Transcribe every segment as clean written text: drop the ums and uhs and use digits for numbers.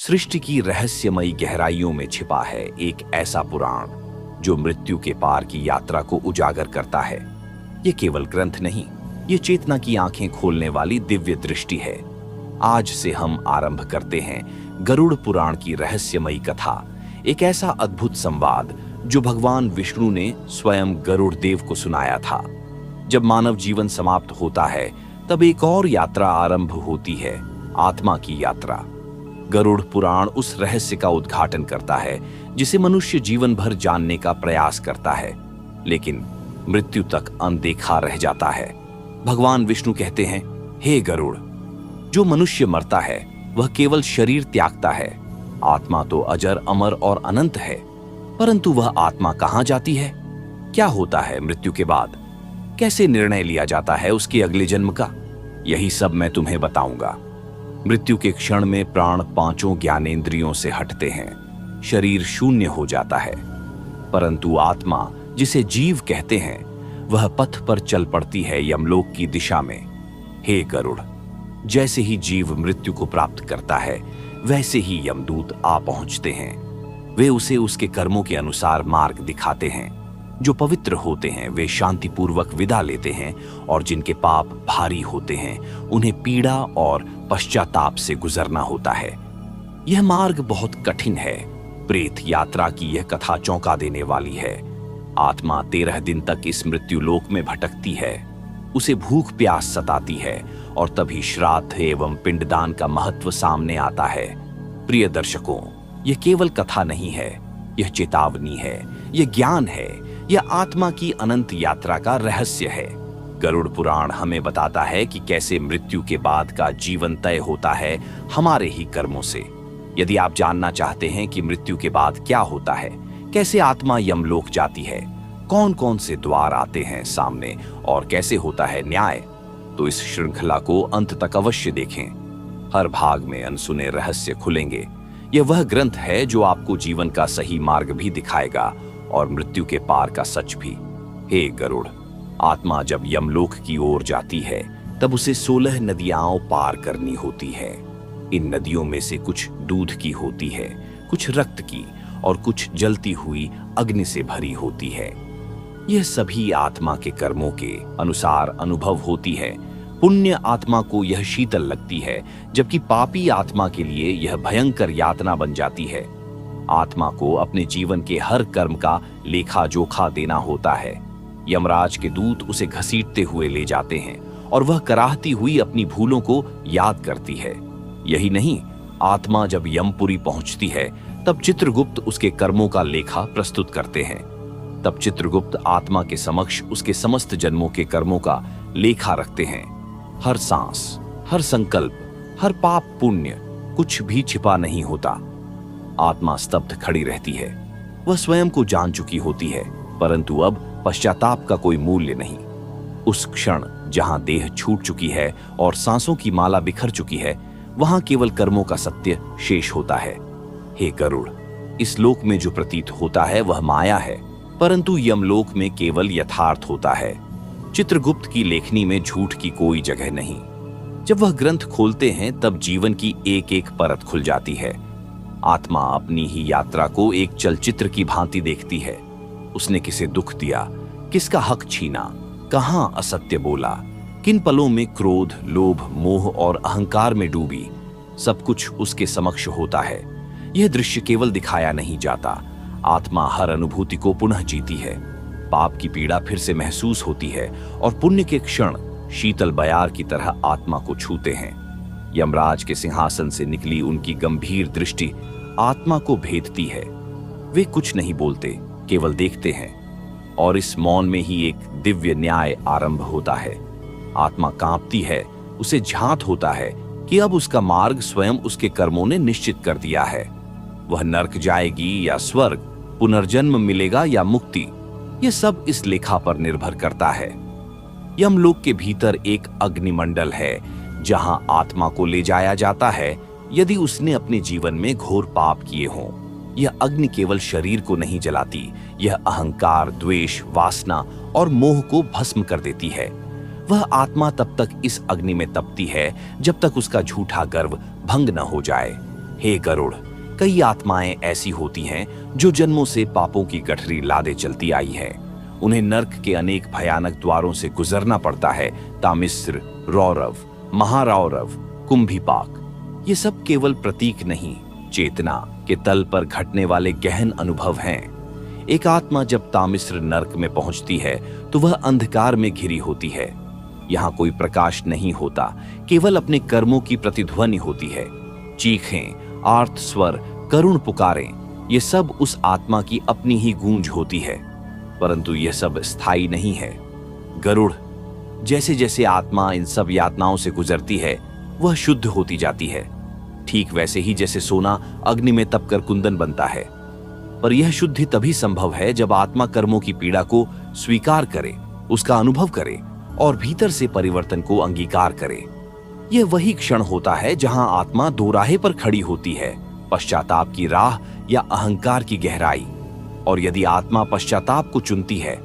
सृष्टि की रहस्यमयी गहराइयों में छिपा है एक ऐसा पुराण जो मृत्यु के पार की यात्रा को उजागर करता है। ये केवल ग्रंथ नहीं, ये चेतना की आंखें खोलने वाली दिव्य दृष्टि है। आज से हम आरंभ करते हैं गरुड़ पुराण की रहस्यमयी कथा, एक ऐसा अद्भुत संवाद जो भगवान विष्णु ने स्वयं गरुड़ देव को सुनाया था। जब मानव जीवन समाप्त होता है तब एक और यात्रा आरंभ होती है, आत्मा की यात्रा। गरुड़ पुराण उस रहस्य का उद्घाटन करता है जिसे मनुष्य जीवन भर जानने का प्रयास करता है, लेकिन मृत्यु तक अनदेखा रह जाता है। भगवान विष्णु कहते हैं, हे गरुड़, जो मनुष्य मरता है वह केवल शरीर त्यागता है, आत्मा तो अजर अमर और अनंत है। परंतु वह आत्मा कहां जाती है? क्या होता है मृत्यु के बाद? कैसे निर्णय लिया जाता है उसके अगले जन्म का? यही सब मैं तुम्हें बताऊंगा। मृत्यु के क्षण में प्राण पांचों ज्ञानेंद्रियों से हटते हैं, शरीर शून्य हो जाता है, परंतु आत्मा, जिसे जीव कहते हैं, वह पथ पर चल पड़ती है यमलोक की दिशा में। हे गरुड़, जैसे ही जीव मृत्यु को प्राप्त करता है वैसे ही यमदूत आ पहुंचते हैं। वे उसे उसके कर्मों के अनुसार मार्ग दिखाते हैं। जो पवित्र होते हैं वे शांतिपूर्वक विदा लेते हैं, और जिनके पाप भारी होते हैं उन्हें पीड़ा और पश्चाताप से गुजरना होता है। यह मार्ग बहुत कठिन है। प्रेत यात्रा की यह कथा चौंका देने वाली है। आत्मा 13 दिन तक इस मृत्यु लोक में भटकती है। उसे भूख प्यास सताती है और तभी श्राद्ध एवं पिंडदान का महत्व सामने आता है। प्रिय दर्शकों, यह केवल कथा नहीं है, यह चेतावनी है, यह ज्ञान है, यह आत्मा की अनंत यात्रा का रहस्य है। गरुड़ पुराण हमें बताता है कि कैसे मृत्यु के बाद का जीवन तय होता है हमारे ही कर्मों से। यदि आप जानना चाहते हैं कि मृत्यु के बाद क्या होता है, कैसे आत्मा यमलोक जाती है, कौन कौन से द्वार आते हैं सामने और कैसे होता है न्याय, तो इस श्रृंखला को अंत तक अवश्य देखें। हर भाग में अनसुने रहस्य खुलेंगे। यह वह ग्रंथ है जो आपको जीवन का सही मार्ग भी दिखाएगा और मृत्यु के पार का सच भी। हे गरुड़, आत्मा जब यमलोक की ओर जाती है तब उसे 16 नदियां पार करनी होती है। इन नदियों में से कुछ दूध की होती है, कुछ रक्त की और कुछ जलती हुई अग्नि से भरी होती है। यह सभी आत्मा के कर्मों के अनुसार अनुभव होती है। पुण्य आत्मा को यह शीतल लगती है, जबकि पापी आत्मा के लिए यह भयंकर यातना बन जाती है। आत्मा को अपने जीवन के हर कर्म का लेखा जोखा देना होता है। यमराज के दूत उसे घसीटते हुए ले जाते हैं और वह कराहती हुई अपनी भूलों को याद करती है। यही नहीं, आत्मा जब यमपुरी पहुंचती है तब चित्रगुप्त उसके कर्मों का लेखा प्रस्तुत करते हैं। तब चित्रगुप्त आत्मा के समक्ष उसके समस्त जन्मों के कर्मों का लेखा रखते हैं। हर सांस, हर संकल्प, हर पाप पुण्य, कुछ भी छिपा नहीं होता। आत्मा स्तब्ध खड़ी रहती है। वह स्वयं को जान चुकी होती है, परंतु अब पश्चाताप का कोई मूल्य नहीं। उस क्षण जहां देह छूट चुकी है और सांसों की माला बिखर चुकी है, वहां केवल कर्मों का सत्य शेष होता है। हे गरुड़, इस लोक में जो प्रतीत होता है वह माया है, परंतु यमलोक में केवल यथार्थ होता है। चित्रगुप्त की लेखनी में झूठ की कोई जगह नहीं। जब वह ग्रंथ खोलते हैं तब जीवन की एक एक परत खुल जाती है। आत्मा अपनी ही यात्रा को एक चलचित्र की भांति देखती है। उसने किसे दुख दिया, किसका हक छीना, कहां असत्य बोला, किन पलों में क्रोध, लोभ, मोह और अहंकार में डूबी, सब कुछ उसके समक्ष होता है। यह दृश्य केवल दिखाया नहीं जाता, आत्मा हर अनुभूति को पुनः जीती है। पाप की पीड़ा फिर से महसूस होती है और पुण्य के क्षण शीतल बयार की तरह आत्मा को छूते हैं। यमराज के सिंहासन से निकली उनकी गंभीर दृष्टि आत्मा को भेदती है। वे कुछ नहीं बोलते, केवल देखते हैं, और इस मौन में ही एक दिव्य न्याय आरंभ होता है। आत्मा कांपती है, उसे झांत होता है कि अब उसका मार्ग स्वयं उसके कर्मों ने निश्चित कर दिया है। वह नरक जाएगी या स्वर्ग, पुनर्जन्म मिलेगा या मुक्ति, यह सब इस लेखा पर निर्भर करता है। यमलोक के भीतर एक अग्निमंडल है जहां आत्मा को ले जाया जाता है यदि उसने अपने जीवन में घोर पाप किए हों। यह अग्नि केवल शरीर को नहीं जलाती, यह अहंकार, द्वेष, वासना और मोह को भस्म कर देती है। वह आत्मा तब तक इस अग्नि में तपती है जब तक उसका झूठा गर्व भंग न हो जाए। हे गरुड़, कई आत्माएं ऐसी होती हैं जो जन्मों से पापों की गठरी लादे चलती आई है। उन्हें नर्क के अनेक भयानक द्वारों से गुजरना पड़ता है। तामिस्र, रौरव, महारौरव, कुंभीपाक, ये सब केवल प्रतीक नहीं, चेतना के तल पर घटने वाले गहन अनुभव हैं। एक आत्मा जब तामिस्र नर्क में पहुंचती है तो वह अंधकार में घिरी होती है। यहाँ कोई प्रकाश नहीं होता, केवल अपने कर्मों की प्रतिध्वनि होती है। चीखें, आर्त स्वर, करुण पुकारें, ये सब उस आत्मा की अपनी ही गूंज होती है। परंतु यह सब स्थायी नहीं है। गरुड़, जैसे जैसे आत्मा इन सब यातनाओं से गुजरती है वह शुद्ध होती जाती है, ठीक वैसे ही जैसे सोना अग्नि में तपकर कुंदन बनता है। पर यह शुद्धि तभी संभव है जब आत्मा कर्मों की पीड़ा को स्वीकार करे, उसका अनुभव करे और भीतर से परिवर्तन को अंगीकार करे। यह वही क्षण होता है जहां आत्मा दोराहे पर खड़ी होती है, पश्चाताप की राह या अहंकार की गहराई। और यदि आत्मा पश्चाताप को चुनती है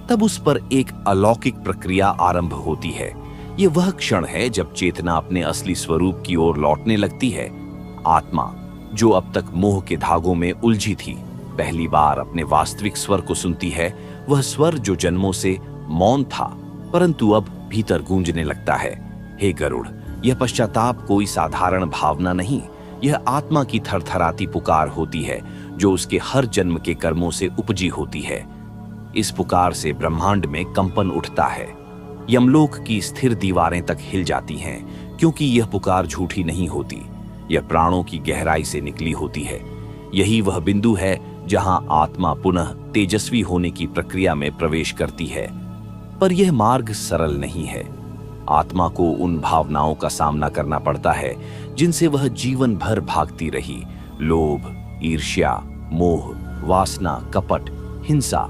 तब उस पर एक अलौकिक प्रक्रिया आरंभ होती है। यह वह क्षण है जब चेतना अपने असली स्वरूप की ओर लौटने लगती है। आत्मा जो अब तक मोह के धागों में उलझी थी, पहली बार अपने वास्तविक स्वर को सुनती है। वह स्वर जो जन्मों से मौन था परंतु अब भीतर गूंजने लगता है। हे गरुड़, यह पश्चाताप कोई साधारण भावना नहीं, यह आत्मा की थरथराती पुकार होती है जो उसके हर जन्म के कर्मों से उपजी होती है। इस पुकार से ब्रह्मांड में कंपन उठता है। यमलोक की स्थिर दीवारें तक हिल जाती हैं, क्योंकि यह पुकार झूठी नहीं होती, यह प्राणों की गहराई से निकली होती है। यही वह बिंदु है जहां आत्मा पुनः तेजस्वी होने की प्रक्रिया में प्रवेश करती है। पर यह मार्ग सरल नहीं है। आत्मा को उन भावनाओं का सामना करना पड़ता है जिनसे वह जीवन भर भागती रही। लोभ, ईर्ष्या, मोह, वासना, कपट, हिंसा,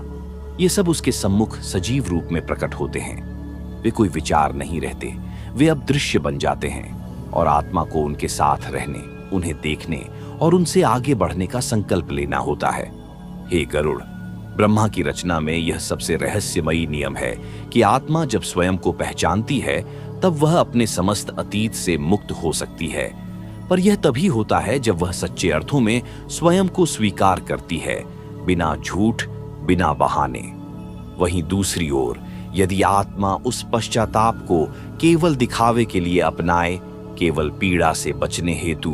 ये सब उसके सम्मुख सजीव रूप में प्रकट होते हैं। वे कोई विचार नहीं रहते, वे अब दृश्य बन जाते हैं और आत्मा को उनके साथ रहने, उन्हें देखने और उनसे आगे बढ़ने का संकल्प लेना होता है। हे गरुड़, ब्रह्मा की रचना में यह सबसे रहस्यमयी नियम है कि आत्मा जब स्वयं को पहचानती है तब वह अपने समस्त अतीत से मुक्त हो सकती है। पर यह तभी होता है जब वह सच्चे अर्थों में स्वयं को स्वीकार करती है, बिना झूठ, बिना बहाने। वहीं दूसरी ओर यदि आत्मा उस पश्चाताप को केवल दिखावे के लिए अपनाए, केवल पीड़ा से बचने हेतु,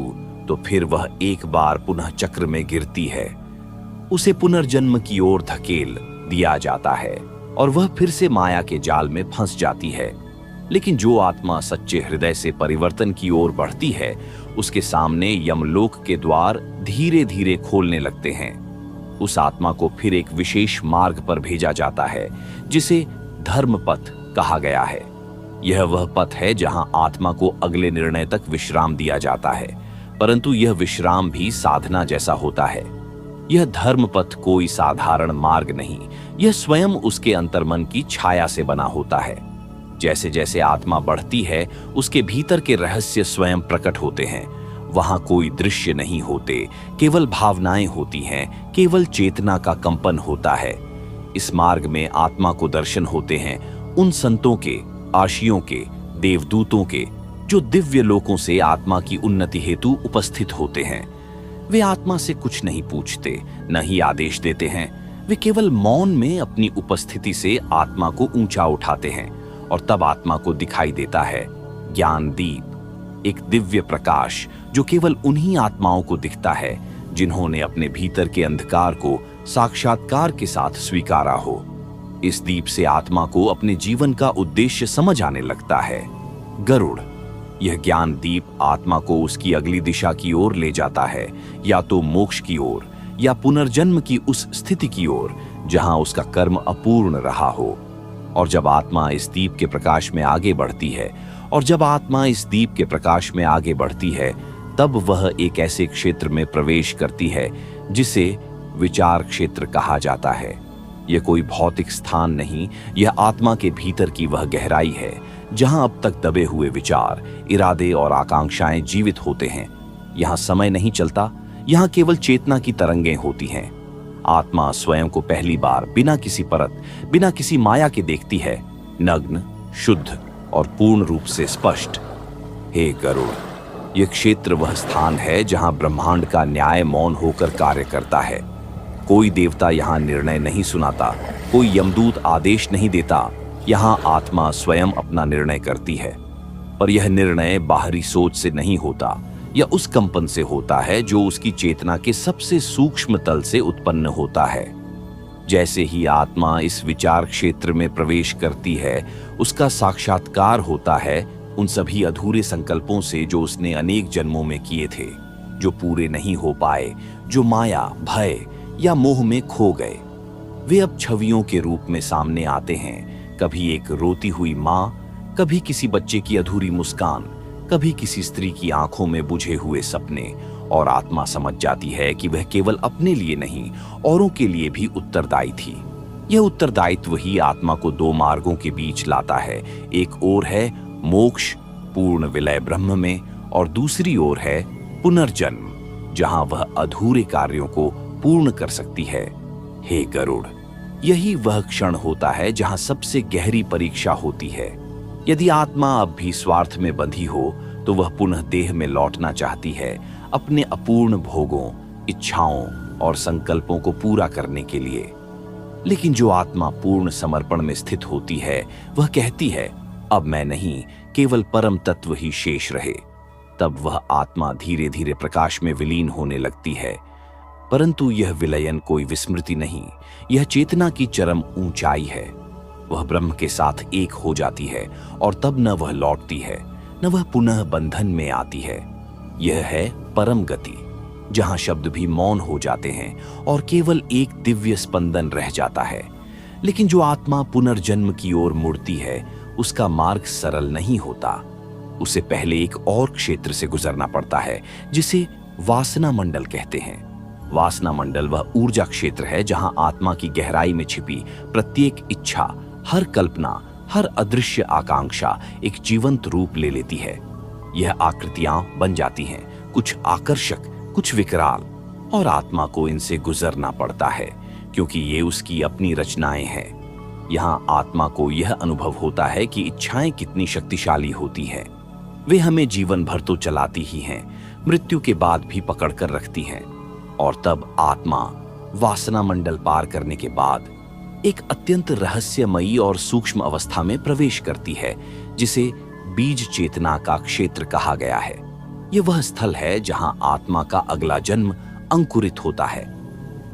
तो फिर वह एक बार पुनः चक्र में गिरती है। उसे पुनर्जन्म की ओर धकेल दिया जाता है और वह फिर से माया के जाल में फंस जाती है। लेकिन जो आत्मा सच्चे हृदय से परिवर्तन की ओर बढ़ती है, उसके सामने यमलोक के द्वार धीरे धीरे खोलने लगते हैं। उस आत्मा को फिर एक विशेष मार्ग पर भेजा जाता है जिसे धर्म पथ कहा गया है। यह वह पथ है जहां आत्मा को अगले निर्णय तक विश्राम दिया जाता है, परंतु यह विश्राम भी साधना जैसा होता है। यह धर्म पथ कोई साधारण मार्ग नहीं, यह स्वयं उसके अंतर्मन की छाया से बना होता है। जैसे जैसे आत्मा बढ़ती है, उसके भीतर के रहस्य स्वयं प्रकट होते हैं। वहां कोई दृश्य नहीं होते, केवल भावनाएं होती हैं, केवल चेतना का कंपन होता है। इस मार्ग में आत्मा को दर्शन होते हैं उन संतों के, आशियों के, देवदूतों के, जो दिव्य लोकों से आत्मा की उन्नति हेतु उपस्थित होते हैं। वे आत्मा से कुछ नहीं पूछते, न ही आदेश देते हैं। वे केवल मौन में अपनी उपस्थिति से आत्मा को ऊंचा उठाते हैं और तब आत्मा को दिखाई देता है ज्ञान दीप, एक दिव्य प्रकाश जो केवल उन्हीं आत्माओं को दिखता है जिन्होंने अपने भीतर के अंधकार को साक्षात्कार के साथ स्वीकारा हो। इस दीप से आत्मा को अपने जीवन का उद्देश्य समझ आने लगता है। गरुड़, यह ज्ञान दीप आत्मा को उसकी अगली दिशा की ओर ले जाता है, या तो मोक्ष की ओर या पुनर्जन्म की उस स्थिति की ओर जहां उसका कर्म अपूर्ण रहा हो। और जब आत्मा इस दीप के प्रकाश में आगे बढ़ती है तब वह एक ऐसे क्षेत्र में प्रवेश करती है जिसे विचार क्षेत्र कहा जाता है। यह कोई भौतिक स्थान नहीं, यह आत्मा के भीतर की वह गहराई है जहां अब तक दबे हुए विचार, इरादे और आकांक्षाएं जीवित होते हैं। यहां समय नहीं चलता, यहां केवल चेतना की तरंगें होती हैं। आत्मा स्वयं को पहली बार बिना किसी परत, बिना किसी माया के देखती है, नग्न, शुद्ध और पूर्ण रूप से स्पष्ट। हे गरुड़, यह क्षेत्र वह स्थान है जहां ब्रह्मांड का न्याय मौन होकर कार्य करता है। कोई देवता यहाँ निर्णय नहीं सुनाता, कोई यमदूत आदेश नहीं देता। यहाँ आत्मा स्वयं अपना निर्णय करती है, पर यह निर्णय बाहरी सोच से नहीं होता, यह उस कंपन से होता है जो उसकी चेतना के सबसे सूक्ष्म तल से उत्पन्न होता है। जैसे ही आत्मा इस विचार क्षेत्र में प्रवेश करती है, उसका साक्षात्कार होता है उन सभी अधूरे संकल्पों से जो उसने अनेक जन्मों में किए थे, जो पूरे नहीं हो पाए, जो माया, भय या मोह में खो गए। वे अब छवियों के रूप में सामने आते हैं, कभी एक रोती हुई माँ, कभी किसी बच्चे की अधूरी मुस्कान, कभी किसी स्त्री की आंखों में बुझे हुए सपने। और आत्मा समझ जाती है कि वह केवल अपने लिए नहीं, औरों के लिए भी उत्तरदायी थी। यह उत्तरदायित्व ही आत्मा को दो मार्गों के बीच लाता है। एक ओर है मोक्ष, पूर्ण विलय ब्रह्म में, और दूसरी ओर है पुनर्जन्म, जहां वह अधूरे कार्यों को पूर्ण कर सकती है। हे गरुड़, यही वह क्षण होता है जहां सबसे गहरी परीक्षा होती है। यदि आत्मा अब भी स्वार्थ में बंधी हो तो वह पुनः देह में लौटना चाहती है, अपने अपूर्ण भोगों, इच्छाओं और संकल्पों को पूरा करने के लिए। लेकिन जो आत्मा पूर्ण समर्पण में स्थित होती है, वह कहती है, अब मैं नहीं, केवल परम तत्व ही शेष रहे। तब वह आत्मा धीरे धीरे प्रकाश में विलीन होने लगती है। परंतु यह विलयन कोई विस्मृति नहीं, यह चेतना की चरम ऊंचाई है। वह ब्रह्म के साथ एक हो जाती है और तब न वह लौटती है, न वह पुनः बंधन में आती है। यह है परम गति, जहां शब्द भी मौन हो जाते हैं और केवल एक दिव्य स्पंदन रह जाता है। लेकिन जो आत्मा पुनर्जन्म की ओर मुड़ती है, उसका मार्ग सरल नहीं होता। उसे पहले एक और क्षेत्र से गुजरना पड़ता है, जिसे वासना मंडल कहते हैं। वासना मंडल वह ऊर्जा क्षेत्र है जहां आत्मा की गहराई में छिपी प्रत्येक इच्छा, हर कल्पना, हर अदृश्य आकांक्षा एक जीवंत रूप ले लेती है। यह आकृतियां बन जाती हैं, कुछ आकर्षक, कुछ विकराल, और आत्मा को इनसे गुजरना पड़ता है क्योंकि ये उसकी अपनी रचनाएं हैं। यहाँ आत्मा को यह अनुभव होता है कि इच्छाएं कितनी शक्तिशाली होती हैं। वे हमें जीवन भर तो चलाती ही हैं, मृत्यु के बाद भी पकड़ कर रखती हैं। और तब आत्मा वासना मंडल पार करने के बाद एक अत्यंत रहस्यमयी और सूक्ष्म अवस्था में प्रवेश करती है, जिसे बीज चेतना का क्षेत्र कहा गया है। यह वह स्थल है जहां आत्मा का अगला जन्म अंकुरित होता है।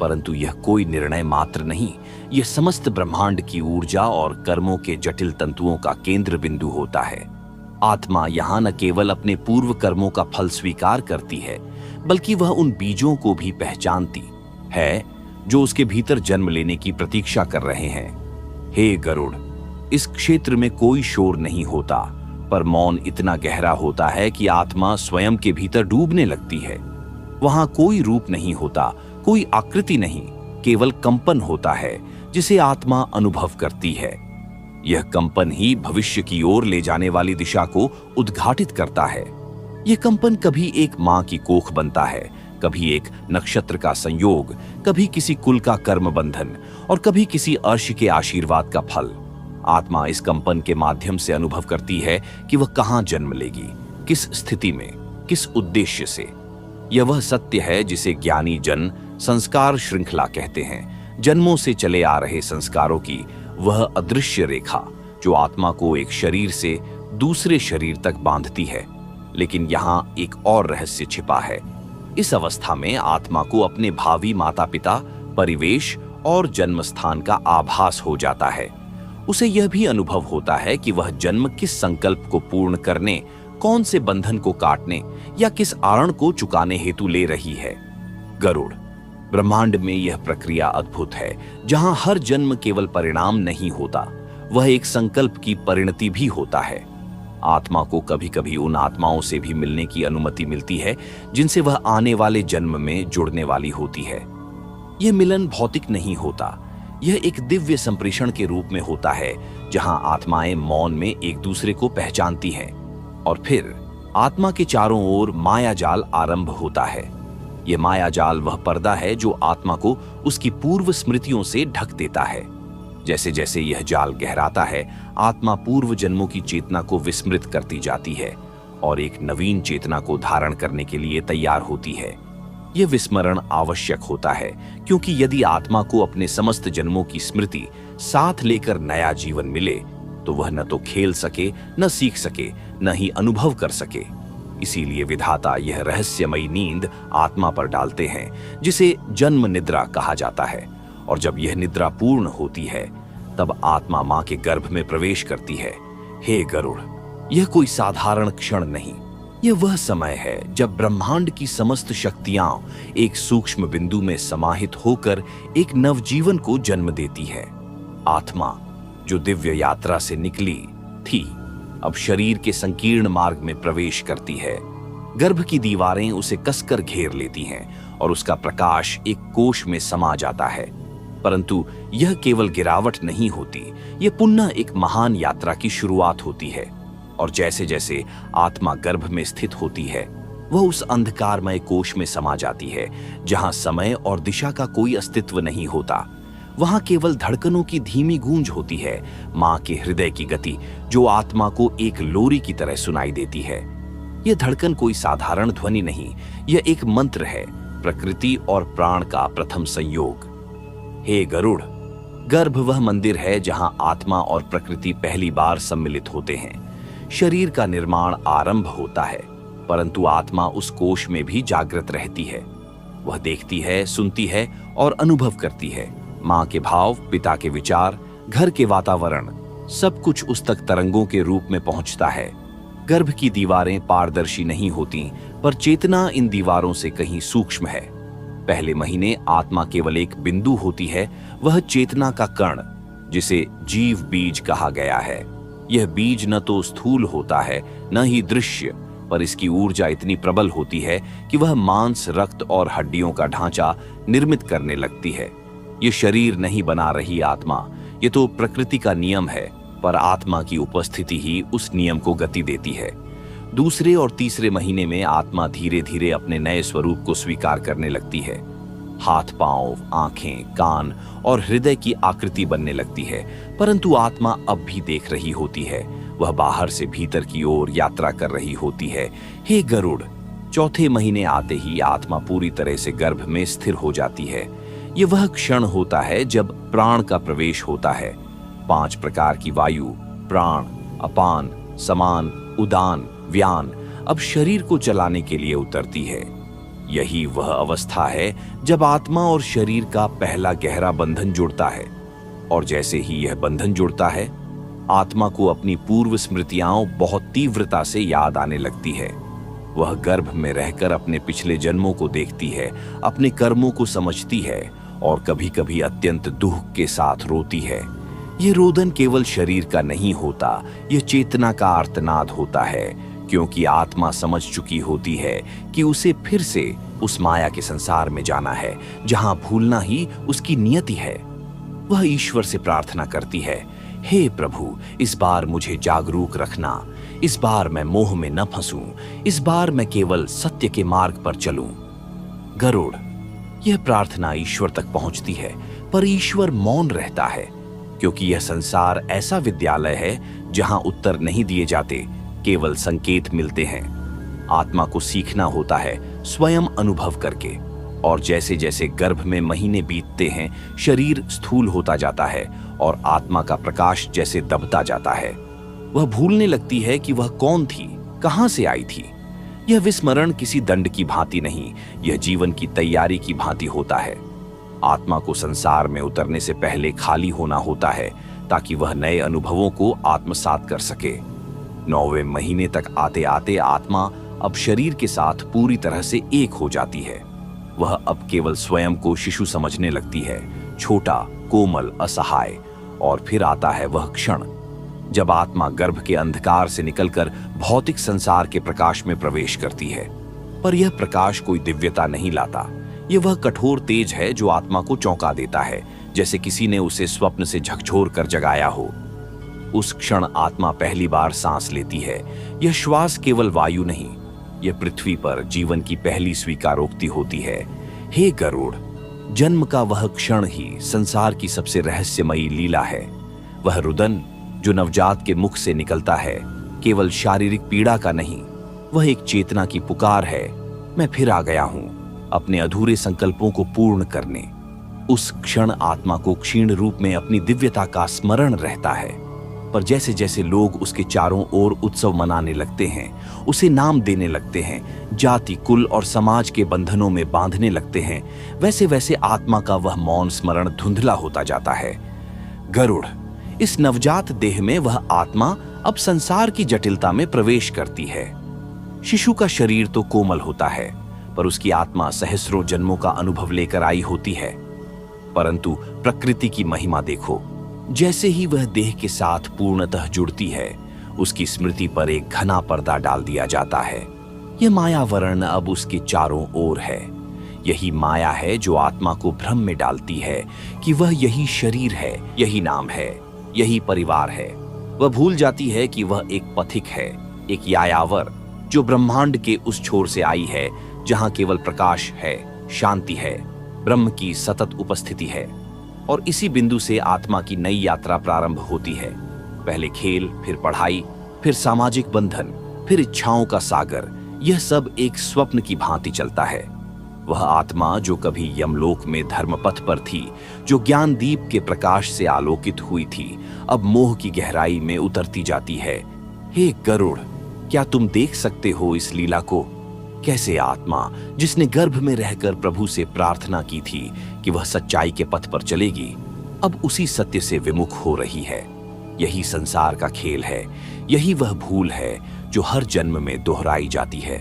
परंतु यह कोई निर्णय मात्र नहीं, यह समस्त ब्रह्मांड की ऊर्जा और कर्मों के जटिल तंतुओं का केंद्र बिंदु होता है। आत्मा यहाँ न केवल अपने पूर्व कर्मों का फल स्वीकार करती है, बल्कि वह उन बीजों को भी पहचानती है जो उसके भीतर जन्म लेने की प्रतीक्षा कर रहे हैं। हे गरुड़, इस क्षेत्र में कोई शोर नहीं होता, पर मौन इतना गहरा होता है कि आत्मा स्वयं के भीतर डूबने लगती है। वहां कोई रूप नहीं होता, कोई आकृति नहीं, केवल कंपन होता है जिसे आत्मा अनुभव करती है। यह कंपन ही भविष्य की ओर ले जाने वाली दिशा को उद्घाटित करता है। यह कंपन कभी एक मां की कोख बनता है, कभी एक नक्षत्र का संयोग, कभी किसी कुल का कर्म बंधन, और कभी किसी अर्श के आशीर्वाद का फल। आत्मा इस कंपन के माध्यम से अनुभव करती है कि वह कहां जन्म लेगी, किस स्थिति में, किस उद्देश्य से। यह वह सत्य है जिसे ज्ञानी जन संस्कार श्रृंखला कहते हैं, जन्मों से चले आ रहे संस्कारों की वह अदृश्य रेखा जो आत्मा को एक शरीर से दूसरे शरीर तक बांधती है। लेकिन यहाँ एक और रहस्य छिपा है। इस अवस्था में आत्मा को अपने भावी माता पिता, परिवेश और जन्म स्थान का आभास हो जाता है। उसे यह भी अनुभव होता है कि वह जन्म किस संकल्प को पूर्ण करने, कौन से बंधन को काटने या किस आरण को चुकाने हेतु ले रही है। गरुड़, ब्रह्मांड में यह प्रक्रिया अद्भुत है, जहां हर जन्म केवल परिणाम नहीं होता, वह एक संकल्प की परिणति भी होता है। आत्मा को कभी कभी उन आत्माओं से भी मिलने की अनुमति मिलती है जिनसे वह आने वाले जन्म में जुड़ने वाली होती है। यह मिलन भौतिक नहीं होता, यह एक दिव्य संप्रेषण के रूप में होता है, जहां आत्माएं मौन में एक दूसरे को पहचानती हैं। और फिर आत्मा के चारों ओर मायाजाल आरंभ होता है। यह मायाजाल वह पर्दा है जो आत्मा को उसकी पूर्व स्मृतियों से ढक देता है। जैसे जैसे यह जाल गहराता है, आत्मा पूर्व जन्मों की चेतना को विस्मृत करती जाती है और एक नवीन चेतना को धारण करने के लिए तैयार होती है। यह विस्मरण आवश्यक होता है, क्योंकि यदि आत्मा को अपने समस्त जन्मों की स्मृति साथ लेकर नया जीवन मिले तो वह न तो खेल सके, न सीख सके, न ही अनुभव कर सके। इसीलिए विधाता यह रहस्यमयी नींद आत्मा पर डालते हैं, जिसे जन्म निद्रा कहा जाता है। और जब यह निद्रा पूर्ण होती है तब आत्मा मां के गर्भ में प्रवेश करती है। हे गरुड़, यह कोई साधारण क्षण नहीं, यह वह समय है जब ब्रह्मांड की समस्त शक्तियां एक सूक्ष्म बिंदु में समाहित होकर एक नवजीवन को जन्म देती है। आत्मा जो दिव्य यात्रा से निकली थी, अब शरीर के संकीर्ण मार्ग में प्रवेश करती है। गर्भ की दीवारें उसे कसकर घेर लेती हैं और उसका प्रकाश एक कोश में समा जाता है। परंतु यह केवल गिरावट नहीं होती, यह पुनः एक महान यात्रा की शुरुआत होती है। और जैसे जैसे आत्मा गर्भ में स्थित होती है, वह उस अंधकारमय कोश में समा जाती है जहां समय और दिशा का कोई अस्तित्व नहीं होता। वहां केवल धड़कनों की धीमी गूंज होती है, मां के हृदय की गति जो आत्मा को एक लोरी की तरह सुनाई देती है। यह धड़कन कोई साधारण ध्वनि नहीं, यह एक मंत्र है, प्रकृति और प्राण का प्रथम संयोग। हे गरुड़, गर्भ वह मंदिर है जहां आत्मा और प्रकृति पहली बार सम्मिलित होते हैं। शरीर का निर्माण आरंभ होता है, परंतु आत्मा उस कोश में भी जागृत रहती है। वह देखती है, सुनती है और अनुभव करती है। मां के भाव, पिता के विचार, घर के वातावरण, सब कुछ उस तक तरंगों के रूप में पहुंचता है। गर्भ की दीवारें पारदर्शी नहीं होती, पर चेतना इन दीवारों से कहीं सूक्ष्म है। पहले महीने आत्मा केवल एक बिंदु होती है, वह चेतना का कण, जिसे जीव बीज कहा गया है। यह बीज न तो स्थूल होता है, न ही दृश्य, पर इसकी ऊर्जा इतनी प्रबल होती है कि वह मांस, रक्त और हड्डियों का ढांचा निर्मित करने लगती है। ये शरीर नहीं बना रही आत्मा, ये तो प्रकृति का नियम है, पर आत्मा की उपस्थिति ही उस नियम को गति देती है। दूसरे और तीसरे महीने में आत्मा धीरे धीरे अपने नए स्वरूप को स्वीकार करने लगती है। हाथ, पांव, आंखें, कान और हृदय की आकृति बनने लगती है, परंतु आत्मा अब भी देख रही होती है। वह बाहर से भीतर की ओर यात्रा कर रही होती है। हे गरुड़, चौथे महीने आते ही आत्मा पूरी तरह से गर्भ में स्थिर हो जाती है। यह वह क्षण होता है जब प्राण का प्रवेश होता है। 5 प्रकार की वायु, प्राण, अपान, समान, उदान, व्यान अब शरीर को चलाने के लिए उतरती है। यही वह अवस्था है जब आत्मा और शरीर का पहला गहरा बंधन जुड़ता है। और जैसे ही यह बंधन जुड़ता है, आत्मा को अपनी पूर्व स्मृतियां बहुत तीव्रता से याद आने लगती है। वह गर्भ में रहकर अपने पिछले जन्मों को देखती है, अपने कर्मों को समझती है और कभी-कभी अत्यंत दुख के साथ रोती है। यह रोदन केवल शरीर का नहीं होता, यह चेतना का आर्तनाद होता है, क्योंकि आत्मा समझ चुकी होती है कि उसे फिर से उस माया के संसार में जाना है जहां भूलना ही उसकी नियति है। वह ईश्वर से प्रार्थना करती है, हे प्रभु, इस बार मुझे जागरूक रखना, इस बार मैं मोह में न फंसूं, इस बार मैं केवल सत्य के मार्ग पर चलूं। गरुड़, यह प्रार्थना ईश्वर तक पहुंचती है, पर ईश्वर मौन रहता है, क्योंकि यह संसार ऐसा विद्यालय है जहां उत्तर नहीं दिए जाते, केवल संकेत मिलते हैं। आत्मा को सीखना होता है स्वयं अनुभव करके। और जैसे जैसे गर्भ में महीने बीतते हैं, शरीर स्थूल होता जाता है और आत्मा का प्रकाश जैसे दबता जाता है। वह भूलने लगती है कि वह कौन थी, कहां से आई थी। यह विस्मरण किसी दंड की भांति नहीं, यह जीवन की तैयारी की भांति होता है। आत्मा को संसार में उतरने से पहले खाली होना होता है, ताकि वह नए अनुभवों को आत्मसात कर सके। 9वें महीने तक आते आते आत्मा अब शरीर के साथ पूरी तरह से एक हो जाती है। वह अब केवल स्वयं को शिशु समझने लगती है, छोटा, कोमल, असहाय। और फिर आता है वह क्षण जब आत्मा गर्भ के अंधकार से निकलकर भौतिक संसार के प्रकाश में प्रवेश करती है। पर यह प्रकाश कोई दिव्यता नहीं लाता, यह वह कठोर तेज है जो आत्मा को चौंका देता है, जैसे किसी ने उसे स्वप्न से झकझोर कर जगाया हो। उस क्षण आत्मा पहली बार सांस लेती है। यह श्वास केवल वायु नहीं, यह पृथ्वी पर जीवन की पहली स्वीकारोक्ति होती है। हे गरुड़, जन्म का वह क्षण ही संसार की सबसे रहस्यमयी लीला है। वह रुदन जो नवजात के मुख से निकलता है, केवल शारीरिक पीड़ा का नहीं, वह एक चेतना की पुकार है। मैं फिर आ गया हूं अपने अधूरे संकल्पों को पूर्ण करने। उस क्षण आत्मा को क्षीण रूप में अपनी दिव्यता का स्मरण रहता है। पर जैसे जैसे लोग उसके चारों ओर उत्सव मनाने लगते हैं, उसे नाम देने लगते हैं, जाति, कुल और समाज के बंधनों में बांधने लगते हैं, वैसे वैसे आत्मा का वह मौन स्मरण धुंधला होता जाता है। गरुड़, इस नवजात देह में वह आत्मा अब संसार की जटिलता में प्रवेश करती है। शिशु का शरीर तो कोमल होता है, पर उसकी आत्मा सहस्रों जन्मों का अनुभव लेकर आई होती है। परंतु प्रकृति की महिमा देखो, जैसे ही वह देह के साथ पूर्णतः जुड़ती है, उसकी स्मृति पर एक घना पर्दा डाल दिया जाता है। यह मायावरण अब उसके चारों ओर है। यही माया है जो आत्मा को भ्रम में डालती है कि वह यही शरीर है, यही नाम है, यही परिवार है। वह भूल जाती है कि वह एक पथिक है, एक यायावर, जो ब्रह्मांड के उस छोर से आई है जहां केवल प्रकाश है, शांति है, ब्रह्म की सतत उपस्थिति है। और इसी बिंदु से आत्मा की नई यात्रा प्रारंभ होती है। पहले खेल, फिर पढ़ाई, फिर सामाजिक बंधन, फिर इच्छाओं का सागर। यह सब एक स्वप्न की भांति चलता है। वह आत्मा जो कभी यमलोक में धर्मपथ पर थी, जो ज्ञान दीप के प्रकाश से आलोकित हुई थी, अब मोह की गहराई में उतरती जाती है। हे गरुड़, क्या तुम देख सकते हो इस लीला को? कैसे आत्मा, जिसने गर्भ में रहकर प्रभु से प्रार्थना की थी कि वह सच्चाई के पथ पर चलेगी, अब उसी सत्य से विमुख हो रही है। यही संसार का खेल है, यही वह भूल है जो हर जन्म में दोहराई जाती है।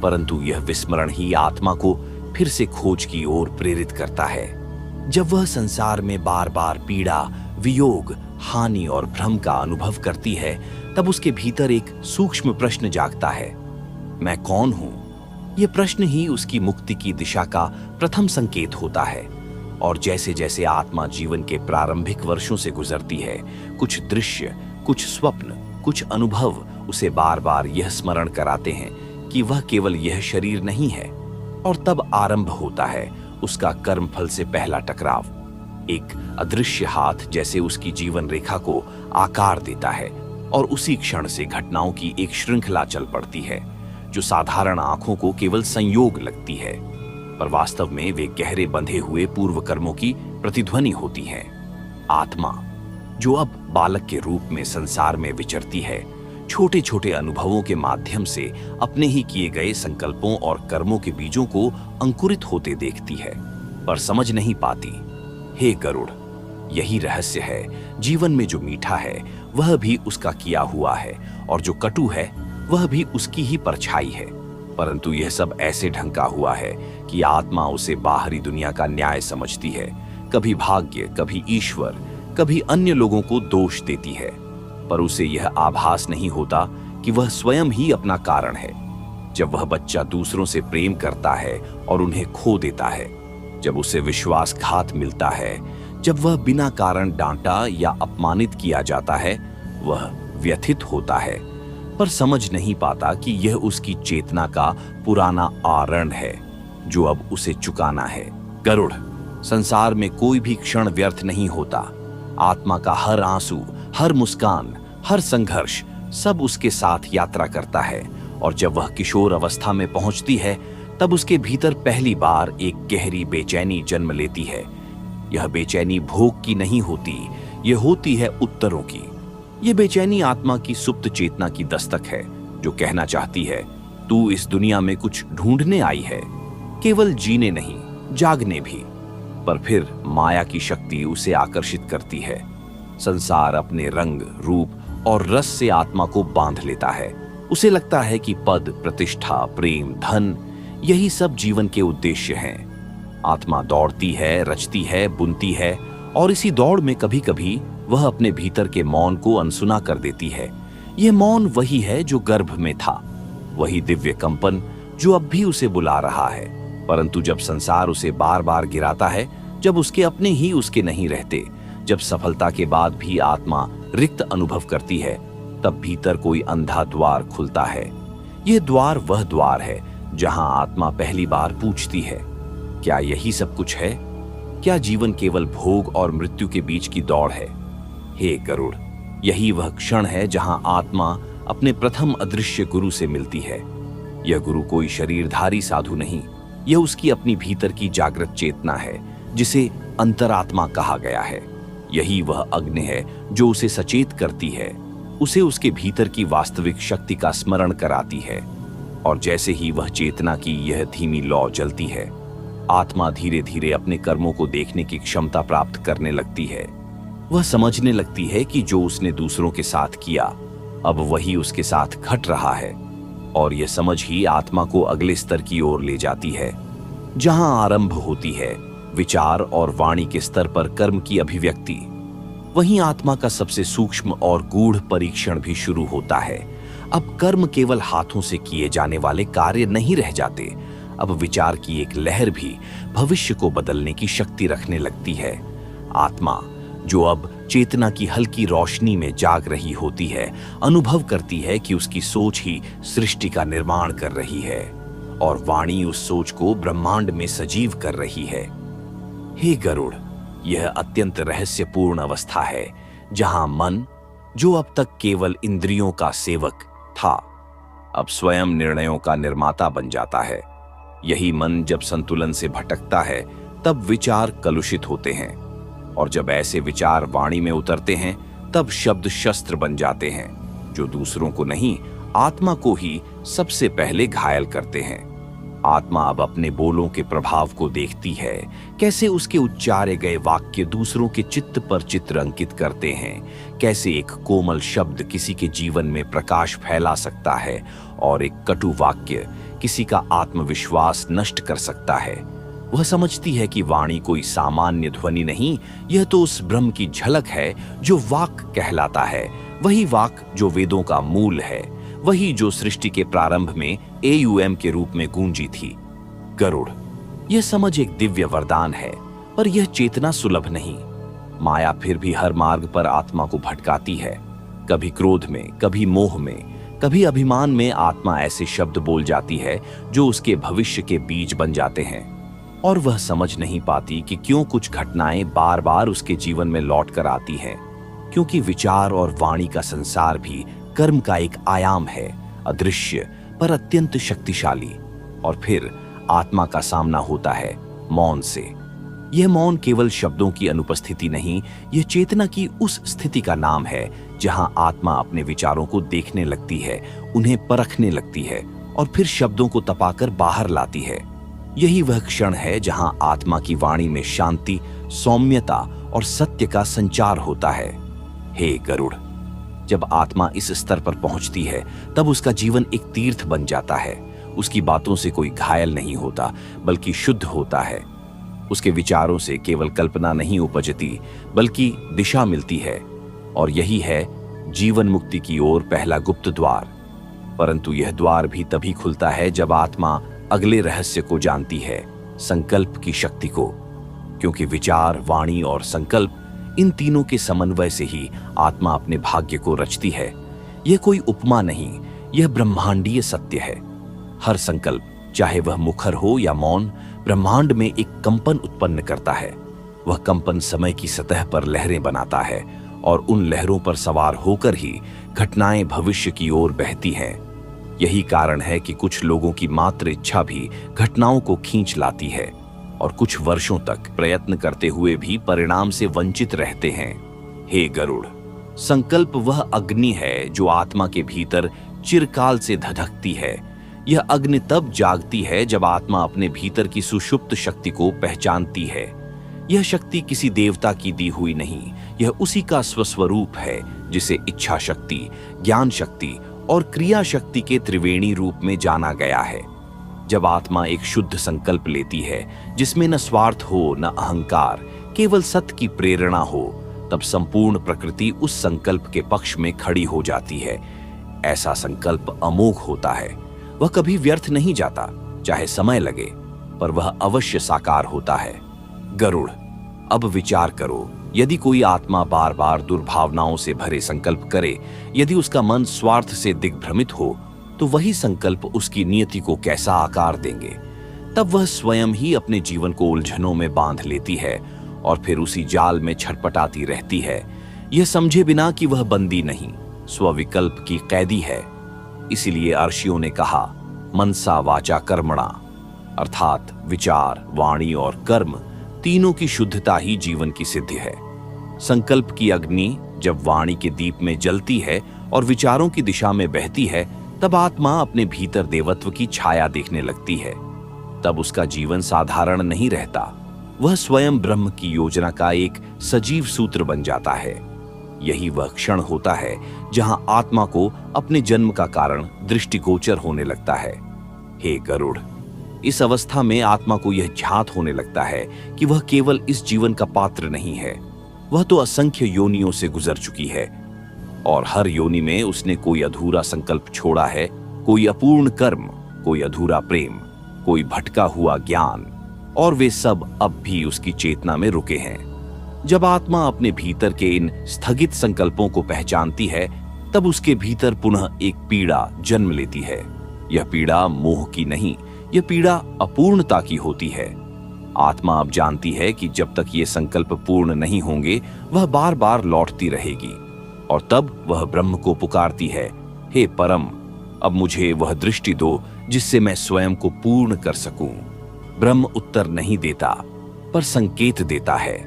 परंतु यह विस्मरण ही आत्मा को फिर से खोज की ओर प्रेरित करता है। जब वह संसार में बार बार पीड़ा, वियोग, हानि और भ्रम का अनुभव करती है, तब उसके भीतर एक सूक्ष्म प्रश्न जागता है, मैं कौन हूं? यह प्रश्न ही उसकी मुक्ति की दिशा का प्रथम संकेत होता है। और जैसे जैसे आत्मा जीवन के प्रारंभिक वर्षों से गुजरती है, कुछ दृश्य, कुछ स्वप्न, कुछ अनुभव उसे बार बार यह स्मरण कराते हैं कि वह केवल यह शरीर नहीं है। और तब आरंभ होता है उसका कर्मफल से पहला टकराव। एक अदृश्य हाथ जैसे उसकी जीवन रेखा को आकार देता है और उसी क्षण से घटनाओं की एक श्रृंखला चल पड़ती है, जो साधारण आंखों को केवल संयोग लगती है, पर वास्तव में वे गहरे बंधे हुए पूर्व कर्मों की प्रतिध्वनि होती है। आत्मा, जो अब बालक के रूप में संसार में विचरती है, छोटे छोटे अनुभवों के माध्यम से अपने ही किए गए संकल्पों और कर्मों के बीजों को अंकुरित होते देखती है, पर समझ नहीं पाती। हे गरुड़, यही रहस्य है। जीवन में जो मीठा है वह भी उसका किया हुआ है, और जो कटु है वह भी उसकी ही परछाई है। परंतु यह सब ऐसे ढंका हुआ है कि आत्मा उसे बाहरी दुनिया का न्याय समझती है। कभी भाग्य, कभी ईश्वर, कभी अन्य लोगों को दोष देती है, पर उसे यह आभास नहीं होता कि वह स्वयं ही अपना कारण है। जब वह बच्चा दूसरों से प्रेम करता है और उन्हें खो देता है, जब उसे विश्वासघात मिलता है, जब वह बिना कारण डांटा या अपमानित किया जाता है, वह व्यथित होता है, पर समझ नहीं पाता कि यह उसकी चेतना का पुराना आरण है जो अब उसे चुकाना है। गरुड़, संसार में कोई भी क्षण व्यर्थ नहीं होता। आत्मा का हर आंसू, हर मुस्कान, हर संघर्ष, सब उसके साथ यात्रा करता है। और जब वह किशोर अवस्था में पहुंचती है, तब उसके भीतर पहली बार एक गहरी बेचैनी जन्म लेती है। यह बेचैनी भोग की नहीं होती, यह होती है उत्तरों की। यह बेचैनी आत्मा की सुप्त चेतना की दस्तक है, जो कहना चाहती है, तू इस दुनिया में कुछ ढूंढने आई है, केवल जीने नहीं, जागने भी। पर फिर माया की शक्ति उसे आकर्षित करती है। संसार अपने रंग, रूप और रस से आत्मा को बांध लेता है। उसे लगता है कि पद, प्रतिष्ठा, प्रेम, धन, यही सब जीवन के उद्देश्य हैं। आत्मा दौड़ती है, रचती है, बुनती है, और इसी दौड़ में कभी कभी वह अपने भीतर के मौन को अनसुना कर देती है। यह मौन वही है जो गर्भ में था, वही दिव्य कंपन जो अब भी उसे बुला रहा है। परंतु जब संसार उसे बार बार गिराता है, जब उसके अपने ही उसके नहीं रहते, जब सफलता के बाद भी आत्मा रिक्त अनुभव करती है, तब भीतर कोई अंधा द्वार खुलता है। यह द्वार वह द्वार है जहां आत्मा पहली बार पूछती है, क्या यही सब कुछ है? क्या जीवन केवल भोग और मृत्यु के बीच की दौड़ है? हे गरुड़, यही वह क्षण है जहां आत्मा अपने प्रथम अदृश्य गुरु से मिलती है। यह गुरु कोई शरीरधारी साधु नहीं, यह उसकी अपनी भीतर की जागृत चेतना है, जिसे अंतरात्मा कहा गया है। यही वह अग्नि है जो उसे सचेत करती है, उसे उसके भीतर की वास्तविक शक्ति का स्मरण कराती है। और जैसे ही वह चेतना की यह धीमी लौ जलती है, आत्मा धीरे धीरे अपने कर्मों को देखने की क्षमता प्राप्त करने लगती है। वह समझने लगती है कि जो उसने दूसरों के साथ किया, अब वही उसके साथ घट रहा है। और यह समझ ही आत्मा को अगले स्तर की ओर ले जाती है, जहां आरंभ होती है विचार और वाणी के स्तर पर कर्म की अभिव्यक्ति। वहीं आत्मा का सबसे सूक्ष्म और गूढ़ परीक्षण भी शुरू होता है। अब कर्म केवल हाथों से किए जाने वाले कार्य नहीं रह जाते, अब विचार की एक लहर भी भविष्य को बदलने की शक्ति रखने लगती है। आत्मा, जो अब चेतना की हल्की रोशनी में जाग रही होती है, अनुभव करती है कि उसकी सोच ही सृष्टि का निर्माण कर रही है और वाणी उस सोच को ब्रह्मांड में सजीव कर रही है। हे गरुड़, यह अत्यंत रहस्यपूर्ण अवस्था है जहां मन, जो अब तक केवल इंद्रियों का सेवक था, अब स्वयं निर्णयों का निर्माता बन जाता है। यही मन जब संतुलन से भटकता है, तब विचार कलुषित होते हैं, और जब ऐसे विचार वाणी में उतरते हैं, तब शब्द शस्त्र बन जाते हैं, जो दूसरों को नहीं, आत्मा को ही सबसे पहले घायल करते हैं। आत्मा अब अपने बोलों के प्रभाव को देखती है, कैसे उसके उच्चारे गए वाक्य दूसरों के चित्त पर चित्र अंकित करते हैं, कैसे एक कोमल शब्द किसी के जीवन में प्रकाश फैला सकता है और एक कटु वाक्य किसी का आत्मविश्वास नष्ट कर सकता है। वह समझती है कि वाणी कोई सामान्य ध्वनि नहीं, यह तो उस ब्रह्म की झलक है जो वाक कहलाता है, वही वाक जो वेदों का मूल है, वही जो सृष्टि के प्रारंभ में AUM के रूप में गूंजी थी। गरुड़, यह समझ एक दिव्य वरदान है, पर यह चेतना सुलभ नहीं। माया फिर भी हर मार्ग पर आत्मा को भटकाती है, कभी क्रोध में, कभी मोह में, कभी अभिमान में। आत्मा ऐसे शब्द बोल जाती है जो उसके भविष्य के बीज बन जाते हैं, और वह समझ नहीं पाती कि क्यों कुछ घटनाएं बार बार उसके जीवन में लौट कर आती हैं, क्योंकि विचार और वाणी का संसार भी कर्म का एक आयाम है, अदृश्य पर अत्यंत शक्तिशाली। और फिर आत्मा का सामना होता है मौन से। यह मौन केवल शब्दों की अनुपस्थिति नहीं, यह चेतना की उस स्थिति का नाम है जहां आत्मा अपने विचारों को देखने लगती है, उन्हें परखने लगती है और फिर शब्दों को तपाकर बाहर लाती है। यही वह क्षण है जहां आत्मा की वाणी में शांति, सौम्यता और सत्य का संचार होता है। हे गरुड़, जब आत्मा इस स्तर पर पहुंचती है, तब उसका जीवन एक तीर्थ बन जाता है। उसकी बातों से कोई घायल नहीं होता, बल्कि शुद्ध होता है। उसके विचारों से केवल कल्पना नहीं उपजती, बल्कि दिशा मिलती है। और यही है जीवन मुक्ति की ओर पहला गुप्त द्वार। परंतु यह द्वार भी तभी खुलता है जब आत्मा अगले रहस्य को जानती है, संकल्प की शक्ति को। क्योंकि विचार, वाणी और संकल्प, इन तीनों के समन्वय से ही आत्मा अपने भाग्य को रचती है। यह कोई उपमा नहीं, यह ब्रह्मांडीय सत्य है। हर संकल्प, चाहे वह मुखर हो या मौन, ब्रह्मांड में एक कंपन उत्पन्न करता है। वह कंपन समय की सतह पर लहरें बनाता है, और उन लहरों पर सवार होकर ही घटनाएं भविष्य की ओर बहती हैं। यही कारण है कि कुछ लोगों की मात्र इच्छा भी घटनाओं को खींच लाती है, और कुछ वर्षों तक प्रयत्न करते हुए भी परिणाम से वंचित रहते हैं। हे गरुड़, संकल्प वह अग्नि है जो आत्मा के भीतर चिरकाल से धधकती है। यह अग्नि तब जागती है जब आत्मा अपने भीतर की सुषुप्त शक्ति को पहचानती है। यह शक्ति किसी देवता की दी हुई नहीं, यह उसी का स्वस्वरूप है जिसे इच्छा शक्ति, ज्ञान शक्ति और क्रिया शक्ति के त्रिवेणी रूप में जाना गया है। जब आत्मा एक शुद्ध संकल्प लेती है, जिसमें न स्वार्थ हो न अहंकार, केवल सत्य की प्रेरणा हो, तब संपूर्ण प्रकृति उस संकल्प के पक्ष में खड़ी हो जाती है। ऐसा संकल्प अमोघ होता है, वह कभी व्यर्थ नहीं जाता, चाहे समय लगे, पर वह अवश्य साकार होता है। गरुड़, अब विचार करो, यदि कोई आत्मा बार बार दुर्भावनाओं से भरे संकल्प करे, यदि उसका मन स्वार्थ से दिग्भ्रमित हो, तो वही संकल्प उसकी नियति को कैसा आकार देंगे। तब वह स्वयं ही अपने जीवन को उलझनों में बांध लेती है और फिर उसी जाल में छटपटाती रहती है, यह समझे बिना कि वह बंदी नहीं, स्वविकल्प की कैदी है। इसीलिए अर्षियों ने कहा, मनसा वाचा कर्मणा, अर्थात विचार, वाणी और कर्म तीनों की शुद्धता ही जीवन की सिद्धि है। संकल्प की अग्नि जब वाणी के दीप में जलती है और विचारों की दिशा में बहती है, तब आत्मा अपने भीतर देवत्व की छाया देखने लगती है। तब उसका जीवन साधारण नहीं रहता, वह स्वयं ब्रह्म की योजना का एक सजीव सूत्र बन जाता है। यही वह क्षण होता है जहां आत्मा को अपने जन्म का कारण दृष्टिगोचर होने लगता है। हे गरुड़, इस अवस्था में आत्मा को यह ज्ञात होने लगता है कि वह केवल इस जीवन का पात्र नहीं है, वह तो असंख्य योनियों से गुजर चुकी है और हर योनि में उसने कोई अधूरा संकल्प छोड़ा है, कोई अपूर्ण कर्म, कोई अधूरा प्रेम, कोई भटका हुआ ज्ञान, और वे सब अब भी उसकी चेतना में रुके हैं। जब आत्मा अपने भीतर के इन स्थगित संकल्पों को पहचानती है, तब उसके भीतर पुनः एक पीड़ा जन्म लेती है। यह पीड़ा मोह की नहीं, यह पीड़ा अपूर्णता की होती है। आत्मा अब जानती है कि जब तक ये संकल्प पूर्ण नहीं होंगे, वह बार बार लौटती रहेगी और तब वह ब्रह्म को पुकारती है, हे परम, अब मुझे वह दृष्टि दो जिससे मैं स्वयं को पूर्ण कर सकूं। ब्रह्म उत्तर नहीं देता, पर संकेत देता है।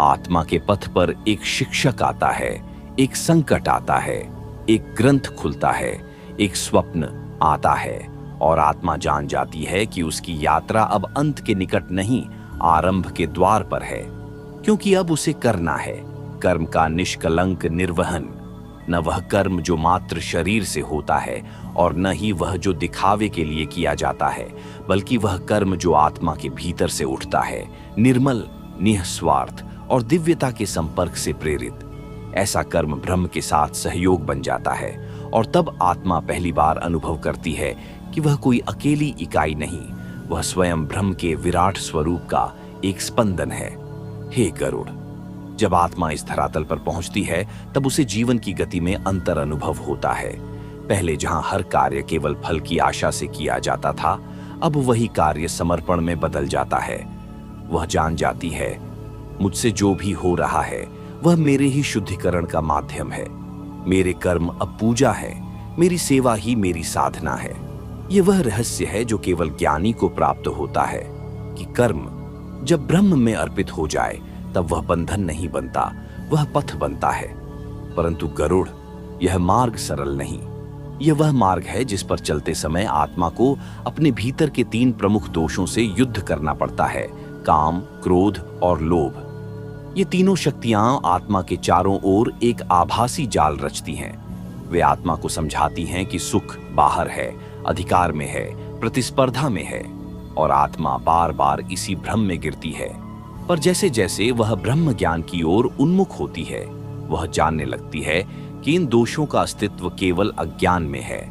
आत्मा के पथ पर एक शिक्षक आता है, एक संकट आता है, एक ग्रंथ खुलता है, एक स्वप्न आता है और आत्मा जान जाती है कि उसकी यात्रा अब अंत के निकट नहीं, आरंभ के द्वार पर है। क्योंकि अब उसे करना है कर्म का निष्कलंक निर्वहन, न वह कर्म जो मात्र शरीर से होता है और न ही वह जो दिखावे के लिए किया जाता है, बल्कि वह कर्म जो आत्मा के भीतर से उठता है, निर्मल, निस्वार्थ और दिव्यता के संपर्क से प्रेरित। ऐसा कर्म ब्रह्म के साथ सहयोग बन जाता है और तब आत्मा पहली बार अनुभव करती है कि वह कोई अकेली इकाई नहीं, वह स्वयं ब्रह्म के विराट स्वरूप का एक स्पंदन है। हे गरुड़, जब आत्मा इस धरातल पर पहुंचती है, तब उसे जीवन की गति में अंतर अनुभव होता है। पहले जहां हर कार्य केवल फल की आशा से किया जाता था, अब वही कार्य समर्पण में बदल जाता है। वह जान जाती है, मुझसे जो भी हो रहा है वह मेरे ही शुद्धिकरण का माध्यम है। मेरे कर्म अब पूजा है, मेरी सेवा ही मेरी साधना है। यह वह रहस्य है जो केवल ज्ञानी को प्राप्त होता है कि कर्म जब ब्रह्म में अर्पित हो जाए, तब वह बंधन नहीं बनता, वह पथ बनता है। परंतु गरुड़, यह मार्ग सरल नहीं। यह वह मार्ग है जिस पर चलते समय आत्मा को अपने भीतर के 3 प्रमुख दोषों से युद्ध करना पड़ता है, काम, क्रोध और लोभ। ये तीनों शक्तियां आत्मा के चारों ओर एक आभासी जाल रचती हैं। वे आत्मा को समझाती हैं कि सुख बाहर है, अधिकार में है, प्रतिस्पर्धा में है, और आत्मा बार बार इसी भ्रम में गिरती है। पर जैसे जैसे वह ब्रह्म ज्ञान की ओर उन्मुख होती है, वह जानने लगती है कि इन दोषों का अस्तित्व केवल अज्ञान में है।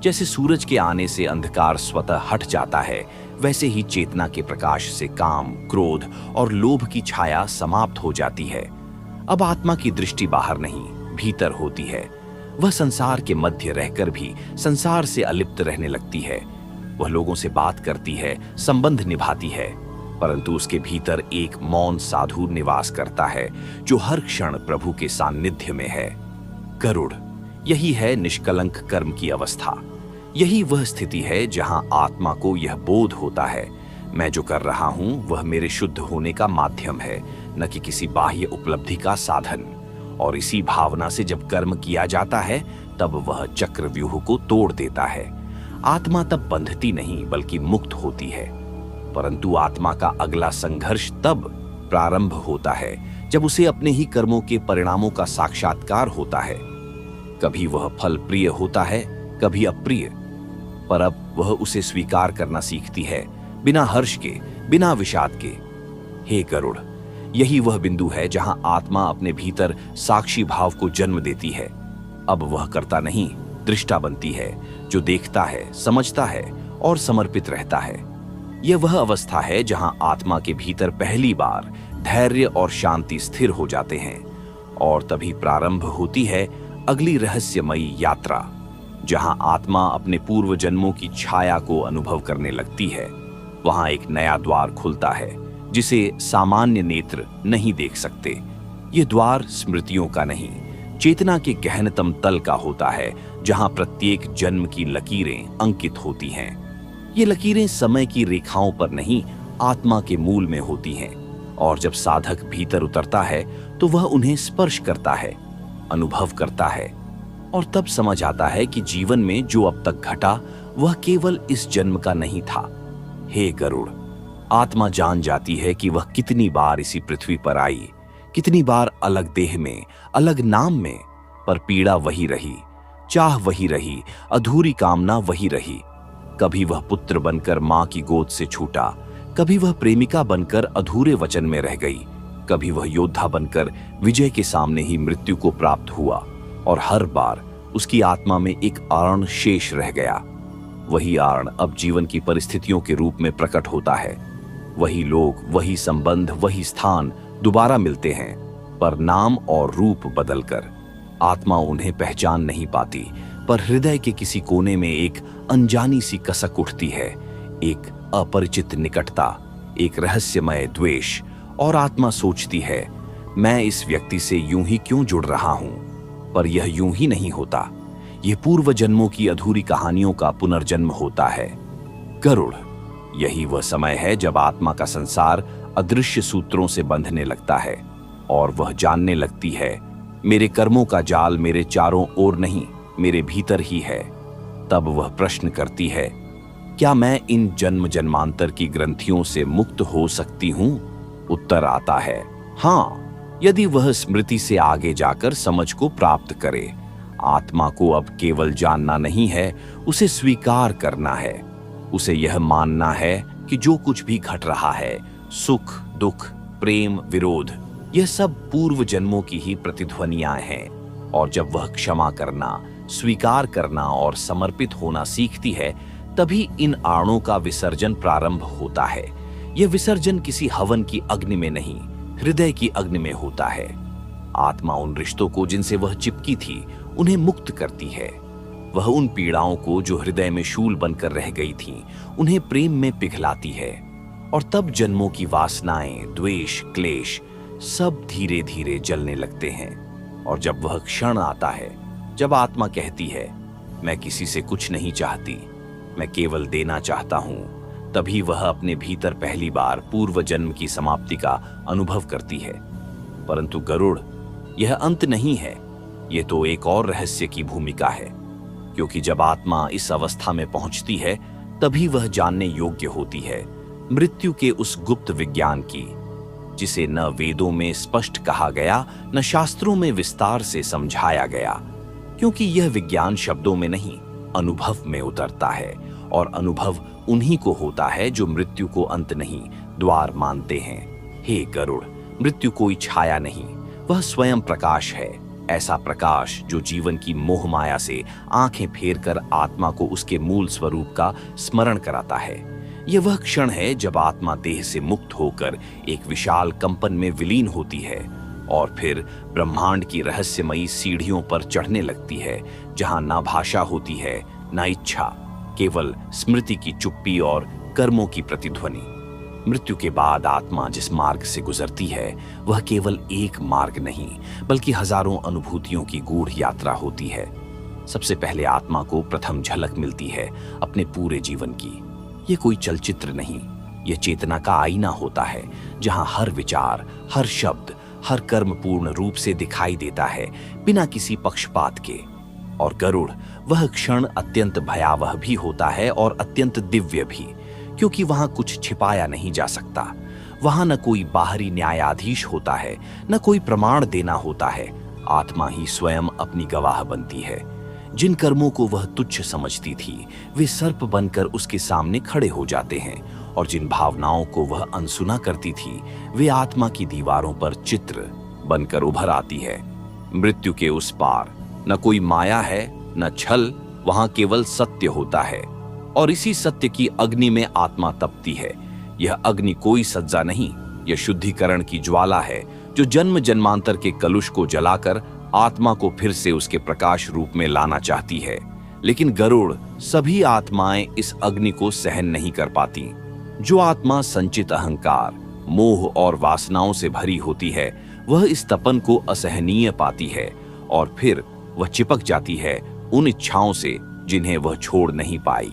जैसे सूरज के आने से अंधकार स्वतः हट जाता है, वैसे ही चेतना के प्रकाश से काम, क्रोध और लोभ की छाया समाप्त हो जाती है। अब आत्मा की दृष्टि बाहर नहीं, भीतर होती है। वह संसार के मध्य रहकर भी संसार से अलिप्त रहने लगती है। वह लोगों से बात करती है, संबंध निभाती है, परंतु उसके भीतर एक मौन साधु निवास करता है जो हर क्षण प्रभु के सान्निध्य में है। गरुड़, यही है निष्कलंक कर्म की अवस्था। यही वह स्थिति है जहां आत्मा को यह बोध होता है, मैं जो कर रहा हूं वह मेरे शुद्ध होने का माध्यम है, न कि किसी बाह्य उपलब्धि का साधन। और इसी भावना से जब कर्म किया जाता है, तब वह चक्रव्यूह को तोड़ देता है। आत्मा तब बंधती नहीं बल्कि मुक्त होती है। परंतु आत्मा का अगला संघर्ष तब प्रारंभ होता है जब उसे अपने ही कर्मों के परिणामों का साक्षात्कार होता है। कभी वह फल प्रिय होता है, कभी अप्रिय, पर अब वह उसे स्वीकार करना सीखती है, बिना हर्ष के, बिना विषाद के। हे गरुड़, यही वह बिंदु है जहां आत्मा अपने भीतर साक्षी भाव को जन्म देती है। अब वह कर्ता नहीं, दृष्टा बनती है, जो देखता है, समझता है और समर्पित रहता है। यह वह अवस्था है जहां आत्मा के भीतर पहली बार धैर्य और शांति स्थिर हो जाते हैं, और तभी प्रारंभ होती है अगली रहस्यमयी यात्रा, जहां आत्मा अपने पूर्व जन्मों की छाया को अनुभव करने लगती है। वहां एक नया द्वार खुलता है जिसे सामान्य नेत्र नहीं देख सकते। ये द्वार स्मृतियों का नहीं, चेतना के गहनतम तल का होता है, जहां प्रत्येक जन्म की लकीरें अंकित होती हैं। ये लकीरें समय की रेखाओं पर नहीं, आत्मा के मूल में होती हैं, और जब साधक भीतर उतरता है तो वह उन्हें स्पर्श करता है, अनुभव करता है, और तब समझ आता है कि जीवन में जो अब तक घटा वह केवल इस जन्म का नहीं था। हे गरुड़, आत्मा जान जाती है कि वह कितनी बार इसी पृथ्वी पर आई, कितनी बार अलग देह में, अलग नाम में, पर पीड़ा वही रही, चाह वही रही, अधूरी कामना वही रही। कभी वह पुत्र बनकर मां की गोद से छूटा, कभी वह प्रेमिका बनकर अधूरे वचन में रह गई, कभी वह योद्धा बनकर विजय के सामने ही मृत्यु को प्राप्त हुआ, और हर बार उसकी आत्मा में एक आरण शेष रह गया। वही आरण अब जीवन की परिस्थितियों के रूप में प्रकट होता है। वही लोग, वही संबंध, वही स्थान दोबारा मिलते हैं, पर नाम और रूप बदलकर। आत्मा उन्हें पहचान नहीं पाती, पर हृदय के किसी कोने में एक अनजानी सी कसक उठती है, एक अपरिचित निकटता, एक रहस्यमय द्वेष, और आत्मा सोचती है, मैं इस व्यक्ति से यूं ही क्यों जुड़ रहा हूं? पर यह यूं ही नहीं होता, यह पूर्व जन्मों की अधूरी कहानियों का पुनर्जन्म होता है। गरुड़, यही वह समय है जब आत्मा का संसार अदृश्य सूत्रों से बंधने लगता है, और वह जानने लगती है, मेरे कर्मों का जाल मेरे चारों ओर नहीं, मेरे भीतर ही है। तब वह प्रश्न करती है, क्या मैं इन जन्म जन्मांतर की ग्रंथियों से मुक्त हो सकती हूं? उत्तर आता है, हाँ, यदि वह स्मृति से आगे जाकर समझ को प्राप्त करे। आत्मा को अब केवल जानना नहीं है, उसे स्वीकार करना है। उसे यह मानना है कि जो कुछ भी घट रहा है, सुख, दुख, प्रेम, विरोध, यह सब पूर्व जन्मों की ही प्रतिध्वनियां हैं। और जब वह क्षमा करना, स्वीकार करना और समर्पित होना सीखती है, तभी इन आणों का विसर्जन प्रारंभ होता है। यह विसर्जन किसी हवन की अग्नि में नहीं, हृदय की अग्नि में होता है। आत्मा उन रिश्तों को जिनसे वह चिपकी थी, उन्हें मुक्त करती है। वह उन पीड़ाओं को जो हृदय में शूल बनकर रह गई थीं, उन्हें प्रेम में पिघलाती है। और तब जन्मों की वासनाएं, द्वेष, क्लेश सब धीरे धीरे जलने लगते हैं। और जब वह क्षण आता है जब आत्मा कहती है, मैं किसी से कुछ नहीं चाहती, मैं केवल देना चाहता हूं, तभी वह अपने भीतर पहली बार पूर्व जन्म की समाप्ति का अनुभव करती है। परंतु गरुड़, यह अंत नहीं है, यह तो एक और रहस्य की भूमिका है। क्योंकि जब आत्मा इस अवस्था में पहुंचती है, तभी वह जानने योग्य होती है मृत्यु के उस गुप्त विज्ञान की, जिसे न वेदों में स्पष्ट कहा गया, न शास्त्रों में विस्तार से समझाया गया। क्योंकि यह विज्ञान शब्दों में नहीं, अनुभव में उतरता है, और अनुभव उन्हीं को होता है जो मृत्यु को अंत नहीं, द्वार मानते हैं। हे गरुड़, मृत्यु कोई छाया नहीं, वह स्वयं प्रकाश है। ऐसा प्रकाश जो जीवन की मोह माया से आंखें फेर कर आत्मा को उसके मूल स्वरूप का स्मरण कराता है। यह वह क्षण है जब आत्मा देह से मुक्त होकर एक विशाल कंपन में विलीन होती है, और फिर ब्रह्मांड की रहस्यमयी सीढ़ियों पर चढ़ने लगती है, जहां ना भाषा होती है, ना इच्छा, केवल स्मृति की चुप्पी और कर्मों की प्रतिध्वनि। मृत्यु के बाद आत्मा जिस मार्ग से गुजरती है, वह केवल एक मार्ग नहीं, बल्कि हजारों अनुभूतियों की गूढ़ यात्रा होती है। सबसे पहले आत्मा को प्रथम झलक मिलती है अपने पूरे जीवन की। यह कोई चलचित्र नहीं, यह चेतना का आईना होता है, जहां हर विचार, हर शब्द, हर कर्म पूर्ण रूप से दिखाई देता है, बिना किसी पक्षपात के। और गरुड़, वह क्षण अत्यंत भयावह भी होता है और अत्यंत दिव्य भी, क्योंकि वहां कुछ छिपाया नहीं जा सकता। वहां न कोई बाहरी न्यायाधीश होता है, न कोई प्रमाण देना होता है। आत्मा ही स्वयं अपनी गवाह बनती है। जिन कर्मों को वह तुच्छ समझती थी, वे सर्प बनकर उसके सामने खड़े हो जाते हैं, और जिन भावनाओं को वह अनसुना करती थी, वे आत्मा की दीवारों पर चित्र बनकर उभर आती है। मृत्यु के उस पार न कोई माया है, न छल, वहां केवल सत्य होता है, और इसी सत्य की अग्नि में आत्मा तपती है। यह अग्नि कोई सज्जा नहीं, यह शुद्धिकरण की ज्वाला है, जो जन्म जन्मांतर के कलुष को जलाकर आत्मा को फिर से उसके प्रकाश रूप में लाना चाहती है। लेकिन गरुड़, सभी आत्माएं इस अग्नि को सहन नहीं कर पाती। जो आत्मा संचित अहंकार, मोह और वासनाओं से भरी होती है, वह इस तपन को असहनीय पाती है, और फिर वह चिपक जाती है उन इच्छाओं से जिन्हें वह छोड़ नहीं पाई।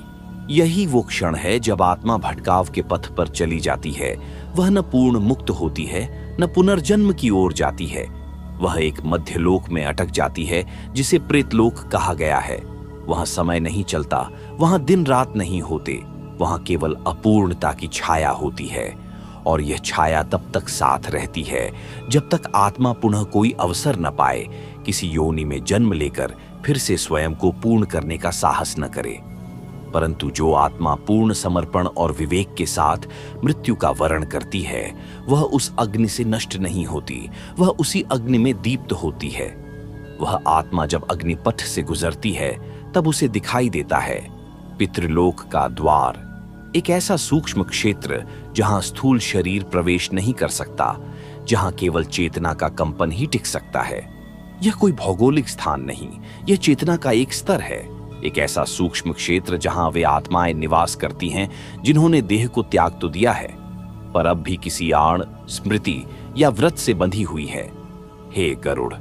यही वो क्षण है जब आत्मा भटकाव के पथ पर चली जाती है। वह न पूर्ण मुक्त होती है, न पुनर्जन्म की ओर जाती है। वह एक मध्यलोक में अटक जाती है जिसे प्रेतलोक कहा गया है। वहां समय नहीं चलता, वहां दिन रात नहीं होते, वहां केवल अपूर्णता की छाया होती है। और यह छाया तब तक साथ रहती है जब तक आत्मा पुनः कोई अवसर न पाए, किसी योनि में जन्म लेकर फिर से स्वयं को पूर्ण करने का साहस न करे। परंतु जो आत्मा पूर्ण समर्पण और विवेक के साथ मृत्यु का वरण करती है, वह उस अग्नि से नष्ट नहीं होती, वह उसी अग्नि में दीप्त होती है। वह आत्मा जब अग्निपथ से गुजरती है तब उसे दिखाई देता है पितृलोक का द्वार, एक ऐसा सूक्ष्म क्षेत्र जहां स्थूल शरीर प्रवेश नहीं कर सकता, जहां केवल चेतना का कंपन ही टिक सकता है। यह कोई भौगोलिक स्थान नहीं, यह चेतना का एक स्तर है, एक ऐसा सूक्ष्म क्षेत्र जहां वे आत्माएं निवास करती हैं जिन्होंने देह को त्याग तो दिया है, पर अब भी किसी आड़, स्मृति या व्रत से बंधी हुई है। हे गरुड़,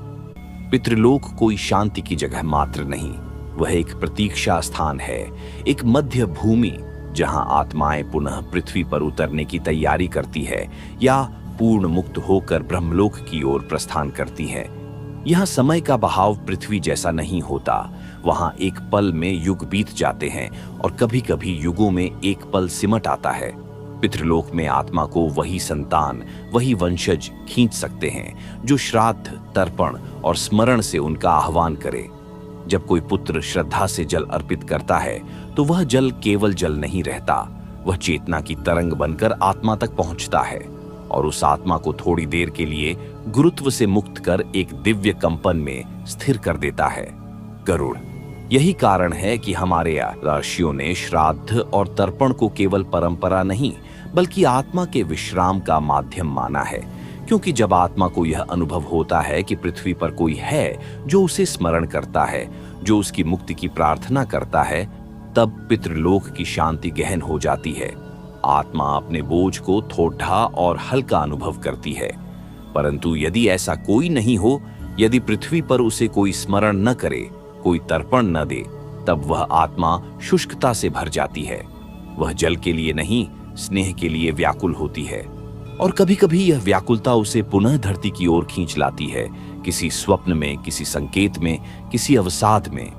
पितृलोक कोई शांति की जगह मात्र नहीं, वह एक प्रतीक्षा स्थान है, एक मध्य भूमि जहां आत्माएं पुनः पृथ्वी पर उतरने की तैयारी करती है या पूर्ण मुक्त होकर ब्रह्मलोक की ओर प्रस्थान करती है। यहाँ समय का बहाव पृथ्वी जैसा नहीं होता, वहां एक पल में युग बीत जाते हैं और कभी कभी युगों में एक पल सिमट आता है। पितृलोक में आत्मा को वही संतान, वही वंशज खींच सकते हैं जो श्राद्ध, तर्पण और स्मरण से उनका आह्वान करे। जब कोई पुत्र श्रद्धा से जल अर्पित करता है तो वह जल केवल जल नहीं रहता, वह चेतना की तरंग बनकर आत्मा तक पहुंचता है और उस आत्मा को थोड़ी देर के लिए गुरुत्व से मुक्त कर एक दिव्य कंपन में स्थिर कर देता है। गरुड़, यही कारण है कि हमारे ऋषियों ने श्राद्ध और तर्पण को केवल परंपरा नहीं बल्कि आत्मा के विश्राम का माध्यम माना है, क्योंकि जब आत्मा को यह अनुभव होता है कि पृथ्वी पर कोई है जो उसे स्मरण करता है, जो उसकी मुक्ति की प्रार्थना करता है, तब पितृलोक की शांति गहन हो जाती है। आत्मा अपने बोझ को थोड़ा और हल्का अनुभव करती है। परंतु यदि ऐसा कोई नहीं हो, यदि पृथ्वी पर उसे कोई स्मरण न करे, कोई तर्पण न दे, तब वह आत्मा शुष्कता से भर जाती है। वह जल के लिए नहीं, स्नेह के लिए व्याकुल होती है और कभी कभी यह व्याकुलता उसे पुनः धरती की ओर खींच लाती है, किसी स्वप्न में, किसी संकेत में, किसी अवसाद में।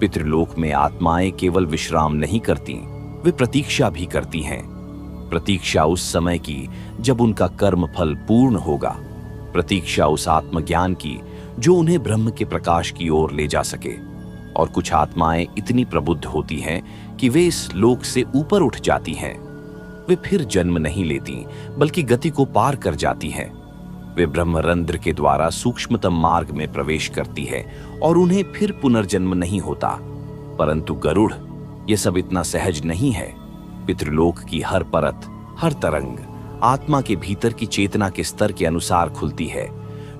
पितृलोक में आत्माएं केवल विश्राम नहीं करती, वे प्रतीक्षा भी करती हैं। प्रतीक्षा उस समय की जब उनका कर्म फल पूर्ण होगा, प्रतीक्षा उस आत्मज्ञान की जो उन्हें ब्रह्म के प्रकाश की ओर ले जा सके। और कुछ आत्माएं इतनी प्रबुद्ध होती हैं कि वे इस लोक से ऊपर उठ जाती हैं। वे फिर जन्म नहीं लेती बल्कि गति को पार कर जाती हैं। वे ब्रह्मरंध्र के द्वारा सूक्ष्मतम मार्ग में प्रवेश करती है और उन्हें फिर पुनर्जन्म नहीं होता। परंतु गरुड़, यह सब इतना सहज नहीं है। पितृलोक की हर परत, हर तरंग आत्मा के भीतर की चेतना के स्तर के अनुसार खुलती है।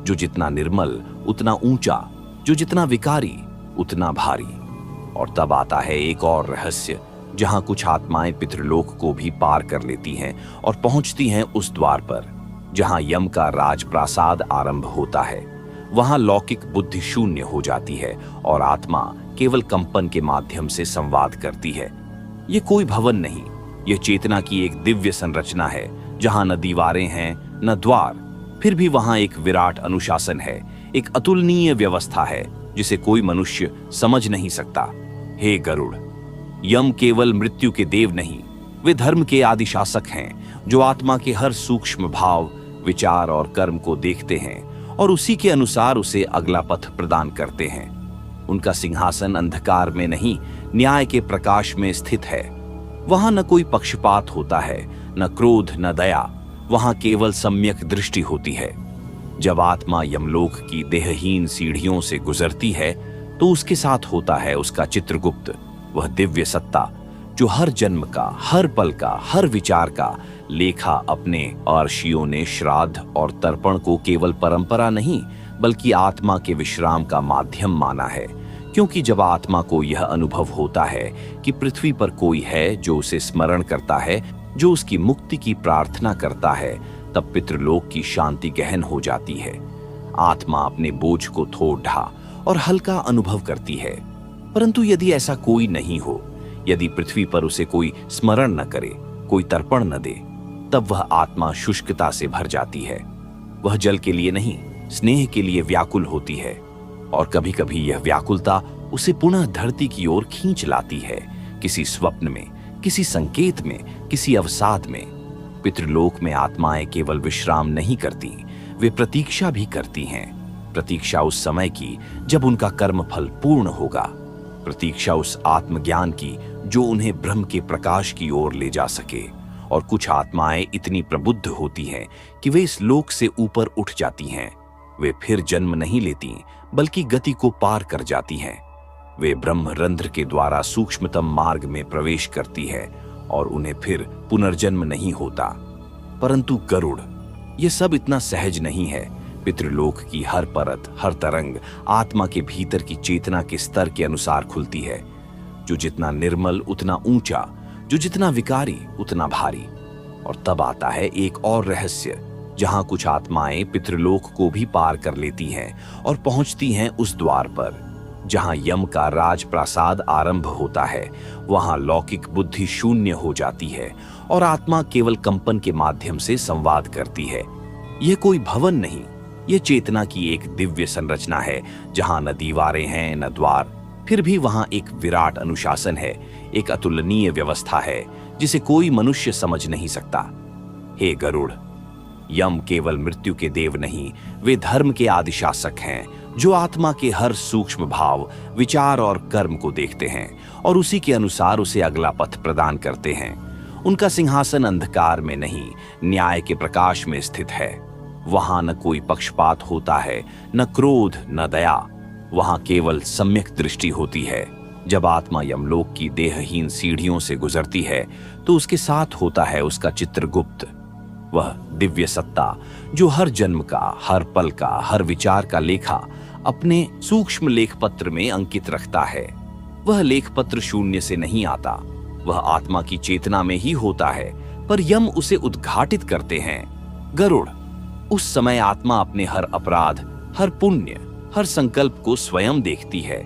जो जितना निर्मल उतना ऊंचा, जो जितना विकारी उतना भारी। और तब आता है एक और रहस्य, जहां कुछ आत्माएं पितृलोक को भी पार कर लेती हैं और पहुंचती हैं उस द्वार पर जहां यम का राजप्रासाद आरंभ होता है। वहां लौकिक बुद्धि शून्य हो जाती है और आत्मा केवल कंपन के माध्यम से संवाद करती है। ये कोई भवन नहीं, यह चेतना की एक दिव्य संरचना है जहां न दीवारें हैं न द्वार, फिर भी वहां एक विराट अनुशासन है, एक अतुलनीय व्यवस्था है जिसे कोई मनुष्य समझ नहीं सकता। हे गरुड़, यम केवल मृत्यु के देव नहीं, वे धर्म के आदिशासक हैं जो आत्मा के हर सूक्ष्म भाव, विचार और कर्म को देखते हैं और उसी के अनुसार उसे अगला पथ प्रदान करते हैं। उनका सिंहासन अंधकार में नहीं, न्याय के प्रकाश में स्थित है। वहां न कोई पक्षपात होता है, न क्रोध न दया, वहां केवल सम्यक दृष्टि होती है। जब आत्मा यमलोक की देहहीन सीढ़ियों से गुजरती है तो उसके साथ होता है उसका चित्रगुप्त, वह दिव्य सत्ता जो हर जन्म का, हर पल का, हर विचार का लेखा अपने अर्षियों ने श्राद्ध और तर्पण को केवल परंपरा नहीं बल्कि आत्मा के विश्राम का माध्यम माना है। क्योंकि जब आत्मा को यह अनुभव होता है कि पृथ्वी पर कोई है जो उसे स्मरण करता है, जो उसकी मुक्ति की प्रार्थना करता है, तब पितृलोक की शांति गहन हो जाती है। आत्मा अपने बोझ को थोड़ ढा और हल्का अनुभव करती है। परंतु यदि ऐसा कोई नहीं हो, यदि पृथ्वी पर उसे कोई स्मरण न करे, कोई तर्पण न दे, तब वह आत्मा शुष्कता से भर जाती है। वह जल के लिए नहीं, स्नेह के लिए व्याकुल होती है, और कभी कभी यह व्याकुलता उसे पुनः धरती की ओर खींच लाती है, किसी स्वप्न में, किसी संकेत में, किसी अवसाद में। पितृलोक में आत्माएं केवल विश्राम नहीं करती, वे प्रतीक्षा भी करती हैं। प्रतीक्षा उस समय की जब उनका कर्म फल पूर्ण होगा, प्रतीक्षा उस आत्मज्ञान की जो उन्हें ब्रह्म के प्रकाश की ओर ले जा सके। और कुछ आत्माएं इतनी प्रबुद्ध होती हैं कि वे इस लोक से ऊपर उठ जाती हैं। वे फिर जन्म नहीं लेती, बल्कि गति को पार कर जाती हैं। वे ब्रह्मरंध्र के द्वारा सूक्ष्मतम मार्ग में प्रवेश करती है और उन्हें फिर पुनर्जन्म नहीं होता। परंतु गरुड़, ये सब इतना सहज नहीं है। पितृलोक की हर परत, हर तरंग आत्मा के भीतर की चेतना के स्तर के अनुसार खुलती है। जो जितना निर्मल उतना ऊंचा, जो जितना विकारी उतना भारी। और तब आता है एक और रहस्य, जहां कुछ आत्माएं पितृलोक को भी पार कर लेती हैं और पहुंचती हैं उस द्वार पर जहां यम का राजप्रासाद आरंभ होता है। वहां लौकिक बुद्धि शून्य हो जाती है और आत्मा केवल कंपन के माध्यम से संवाद करती है। यह कोई भवन नहीं, यह चेतना की एक दिव्य संरचना है, जहां न दीवारें हैं न द्वार, फिर भी वहां एक विराट अनुशासन है, एक अतुलनीय व्यवस्था है जिसे कोई मनुष्य समझ नहीं सकता। हे गरुड़, यम केवल मृत्यु के देव नहीं, वे धर्म के आदिशासक हैं, जो आत्मा के हर सूक्ष्म भाव, विचार और कर्म को देखते हैं और उसी के अनुसार उसे अगला पथ प्रदान करते हैं। उनका सिंहासन अंधकार में नहीं, न्याय के प्रकाश में स्थित है। वहां न कोई पक्षपात होता है, न क्रोध न दया, वहां केवल सम्यक दृष्टि होती है। जब आत्मा यमलोक की देहहीन सीढ़ियों से गुजरती है तो उसके साथ होता है उसका चित्रगुप्त, वह दिव्य सत्ता जो हर जन्म का, हर पल का, हर विचार का लेखा अपने सूक्ष्म लेखपत्र में अंकित रखता है। वह लेखपत्र शून्य से नहीं आता, वह आत्मा की चेतना में ही होता है, पर यम उसे उद्घाटित करते हैं। गरुड़, उस समय आत्मा अपने हर अपराध, हर पुण्य, हर संकल्प को स्वयं देखती है।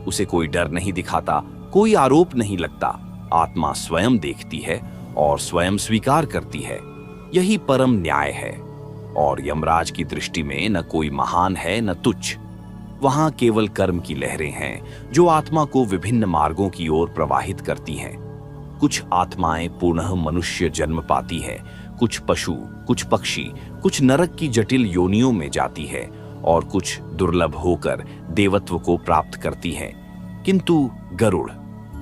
उसे कोई डर नहीं दिखाता, कोई आरोप नहीं लगता। आत्मा स्वयं देखती है और स्वयं स्वीकार करती है। यही परम न्याय है। और यमराज की दृष्टि में न कोई महान है न तुच्छ। वहां केवल कर्म की लहरें हैं जो आत्मा को विभिन्न मार्गों की ओर प्रवाहित करती हैं। कुछ आत्माएं पुनः मनुष्य जन्म पाती है, कुछ पशु, कुछ पक्षी, कुछ नरक की जटिल योनियों में जाती है और कुछ दुर्लभ होकर देवत्व को प्राप्त करती है। किंतु गरुड़,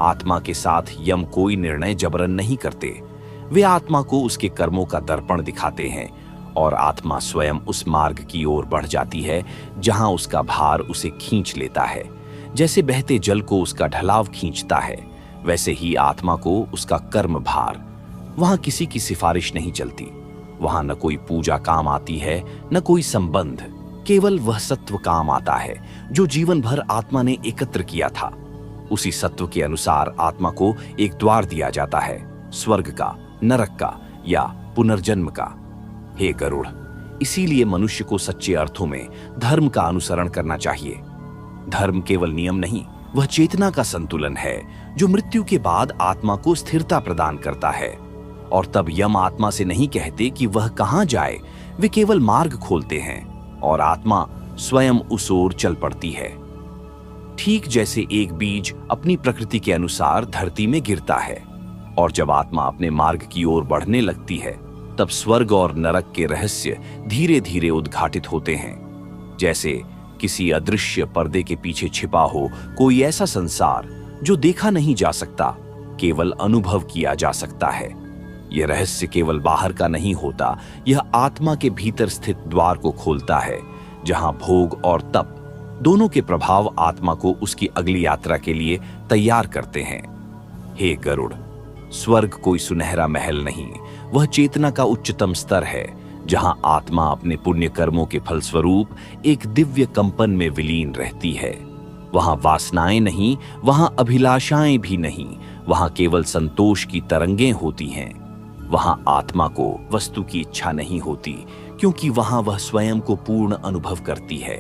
आत्मा के साथ यम कोई निर्णय जबरन नहीं करते। वे आत्मा को उसके कर्मों का दर्पण दिखाते हैं और आत्मा स्वयं उस मार्ग की ओर बढ़ जाती है जहां उसका भार उसे खींच लेता है। जैसे बहते जल को उसका ढलाव खींचता है, वैसे ही आत्मा को उसका कर्म भार। वहां किसी की सिफारिश नहीं चलती, वहां न कोई पूजा काम आती है न कोई संबंध, केवल वह सत्व काम आता है जो जीवन भर आत्मा ने एकत्र किया था। उसी सत्व के अनुसार आत्मा को एक द्वार दिया जाता है, स्वर्ग का, नरक का या पुनर्जन्म का। हे गरुड़, इसीलिए मनुष्य को सच्चे अर्थों में धर्म का अनुसरण करना चाहिए। धर्म केवल नियम नहीं, वह चेतना का संतुलन है जो मृत्यु के बाद आत्मा को स्थिरता प्रदान करता है। और तब यम आत्मा से नहीं कहते कि वह कहां जाए, वे केवल मार्ग खोलते हैं और आत्मा स्वयं उस ओर चल पड़ती है। ठीक जैसे एक बीज अपनी प्रकृति के अनुसार धरती में गिरता है और जब आत्मा अपने मार्ग की ओर बढ़ने लगती है, तब स्वर्ग और नरक के रहस्य धीरे धीरे उद्घाटित होते हैं। जैसे किसी अदृश्य पर्दे के पीछे छिपा हो कोई ऐसा संसार जो देखा नहीं जा सकता, केवल अनुभव किया जा सकता है। यह रहस्य केवल बाहर का नहीं होता, यह आत्मा के भीतर स्थित द्वार को खोलता है, जहां भोग और तप दोनों के प्रभाव आत्मा को उसकी अगली यात्रा के लिए तैयार करते हैं। हे गरुड़, स्वर्ग कोई सुनहरा महल नहीं, वह चेतना का उच्चतम स्तर है, जहां आत्मा अपने पुण्य कर्मों के फलस्वरूप एक दिव्य कंपन में विलीन रहती है। वहां वासनाएं नहीं, वहां अभिलाषाएं भी नहीं, वहां केवल संतोष की तरंगें होती हैं। वहां आत्मा को वस्तु की इच्छा नहीं होती, क्योंकि वहां वह स्वयं को पूर्ण अनुभव करती है।